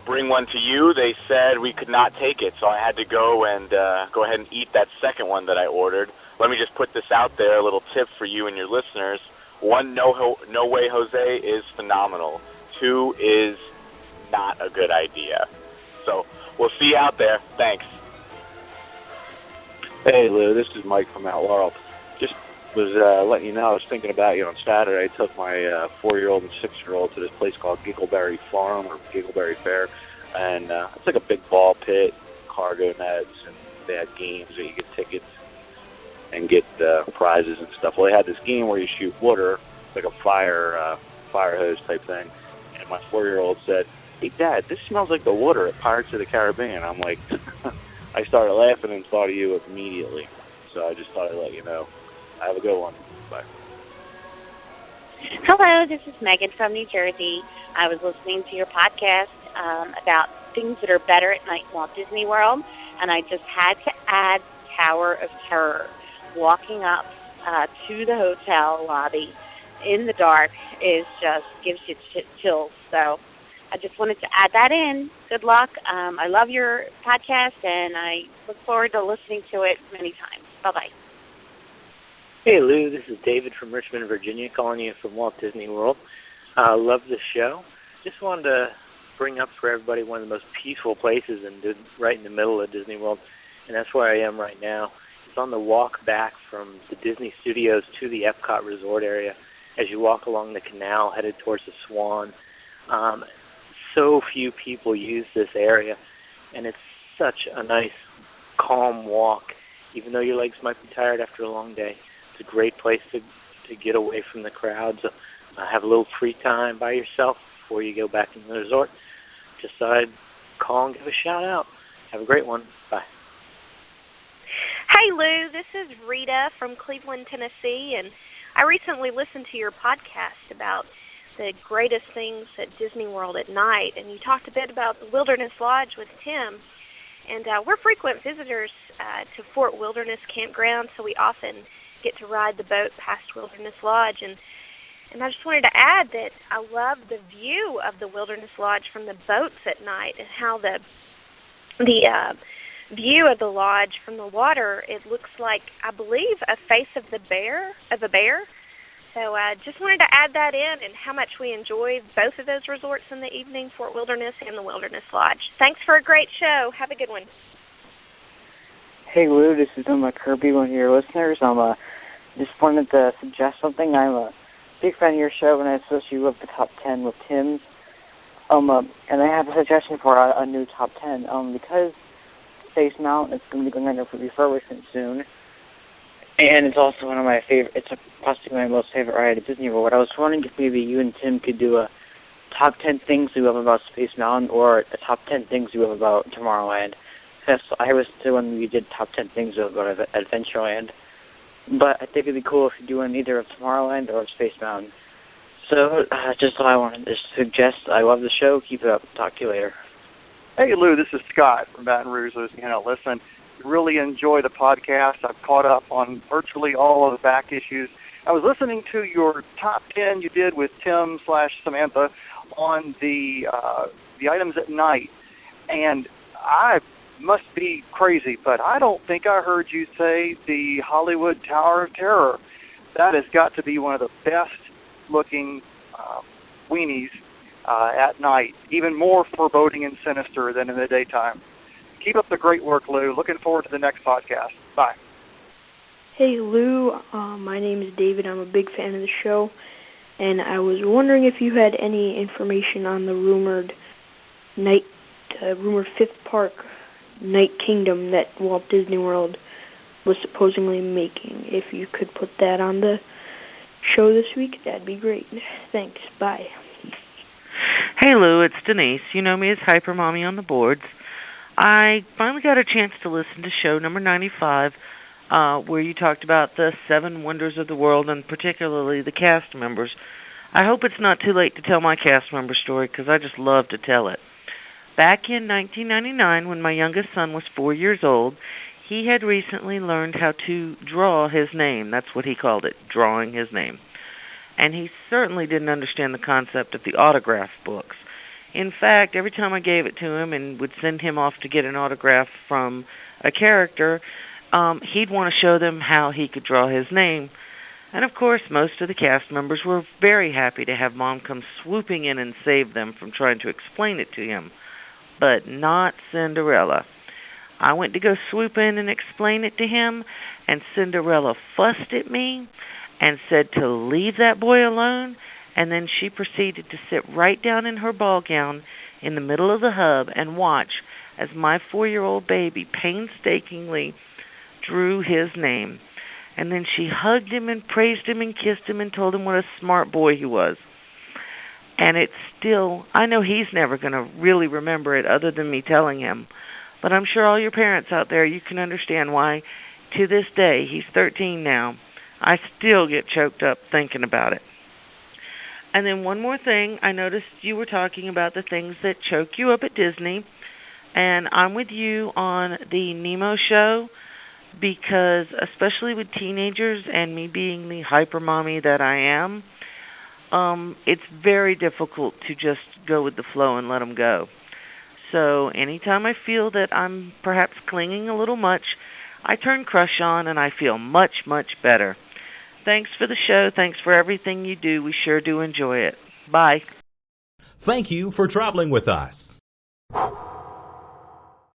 bring one to you. They said we could not take it, so I had to go ahead and eat that second one that I ordered. Let me just put this out there, a little tip for you and your listeners. 1, No Way Jose is phenomenal. 2 is not a good idea. So we'll see you out there. Thanks. Hey Lou, this is Mike from Mount Laurel. Just was letting you know I was thinking about you on Saturday. I took my 4-year-old and 6-year-old to this place called Giggleberry Farm or Giggleberry Fair, and it's like a big ball pit, cargo nets, and they had games where you get tickets and get prizes and stuff. Well, they had this game where you shoot water, like a fire hose type thing, and my 4-year-old said, "Hey Dad, this smells like the water at Pirates of the Caribbean." I'm like, I started laughing and thought of you immediately, so I just thought I'd let you know. Have a good one. Bye. Hello, this is Megan from New Jersey. I was listening to your podcast about things that are better at night in Walt Disney World, and I just had to add Tower of Terror. Walking up to the hotel lobby in the dark is just gives you chills. So I just wanted to add that in. Good luck. I love your podcast, and I look forward to listening to it many times. Bye-bye. Hey, Lou. This is David from Richmond, Virginia, calling you from Walt Disney World. Love the show. Just wanted to bring up for everybody one of the most peaceful places right in the middle of Disney World, and that's where I am right now. It's on the walk back from the Disney Studios to the Epcot Resort area as you walk along the canal headed towards the Swan. So few people use this area, and it's such a nice, calm walk. Even though your legs might be tired after a long day, it's a great place to get away from the crowds, have a little free time by yourself before you go back into the resort. Just thought I'd call and give a shout out. Have a great one. Bye. Hey, Lou. This is Rita from Cleveland, Tennessee, and I recently listened to your podcast about the greatest things at Disney World at night, and you talked a bit about the Wilderness Lodge with Tim. And we're frequent visitors to Fort Wilderness Campground, so we often get to ride the boat past Wilderness Lodge. And I just wanted to add that I love the view of the Wilderness Lodge from the boats at night, and how the view of the lodge from the water, it looks like, I believe, a face of a bear. So I just wanted to add that in, and how much we enjoy both of those resorts in the evening, Fort Wilderness and the Wilderness Lodge. Thanks for a great show. Have a good one. Hey, Lou, this is Kirby, one of your listeners. Just wanted to suggest something. I'm a big fan of your show, and I especially love the top 10 with Tim's. And I have a suggestion for a new top 10. Because Space Mountain is going to be going under refurbishment soon, and it's also one of my favorite. It's possibly my most favorite ride at Disney World. I was wondering if maybe you and Tim could do a top 10 things you love about Space Mountain, or a top 10 things you love about Tomorrowland. Yes, I was the one we did top 10 things about Adventureland, but I think it'd be cool if you do one either of Tomorrowland or Space Mountain. So just what I wanted to suggest. I love the show. Keep it up. Talk to you later. Hey, Lou, this is Scott from Baton Rouge, Louisiana. Listen, really enjoy the podcast. I've caught up on virtually all of the back issues. I was listening to your top 10 you did with Tim/Samantha on the items at night, and I must be crazy, but I don't think I heard you say the Hollywood Tower of Terror. That has got to be one of the best-looking weenies at night, even more foreboding and sinister than in the daytime. Keep up the great work, Lou. Looking forward to the next podcast. Bye. Hey, Lou. My name is David. I'm a big fan of the show, and I was wondering if you had any information on the rumored fifth park, Night Kingdom, that Walt Disney World was supposedly making. If you could put that on the show this week, that'd be great. Thanks. Bye. Hey, Lou, it's Denise. You know me as Hyper Mommy on the boards. I finally got a chance to listen to show number 95, where you talked about the 7 wonders of the world, and particularly the cast members. I hope it's not too late to tell my cast member story, because I just love to tell it. Back in 1999, when my youngest son was 4 years old, he had recently learned how to draw his name. That's what he called it, drawing his name. And he certainly didn't understand the concept of the autograph books. In fact, every time I gave it to him and would send him off to get an autograph from a character, he'd want to show them how he could draw his name. And of course, most of the cast members were very happy to have Mom come swooping in and save them from trying to explain it to him. But not Cinderella. I went to go swoop in and explain it to him, and Cinderella fussed at me and said to leave that boy alone, and then she proceeded to sit right down in her ball gown in the middle of the hub and watch as my 4-year-old baby painstakingly drew his name. And then she hugged him and praised him and kissed him and told him what a smart boy he was. And it's still, I know he's never going to really remember it other than me telling him. But I'm sure all your parents out there, you can understand why, to this day, he's 13 now, I still get choked up thinking about it. And then one more thing, I noticed you were talking about the things that choke you up at Disney. And I'm with you on the Nemo show, because especially with teenagers and me being the hyper mommy that I am, it's very difficult to just go with the flow and let them go. So anytime I feel that I'm perhaps clinging a little much, I turn Crush on and I feel much, much better. Thanks for the show. Thanks for everything you do. We sure do enjoy it. Bye. Thank you for traveling with us.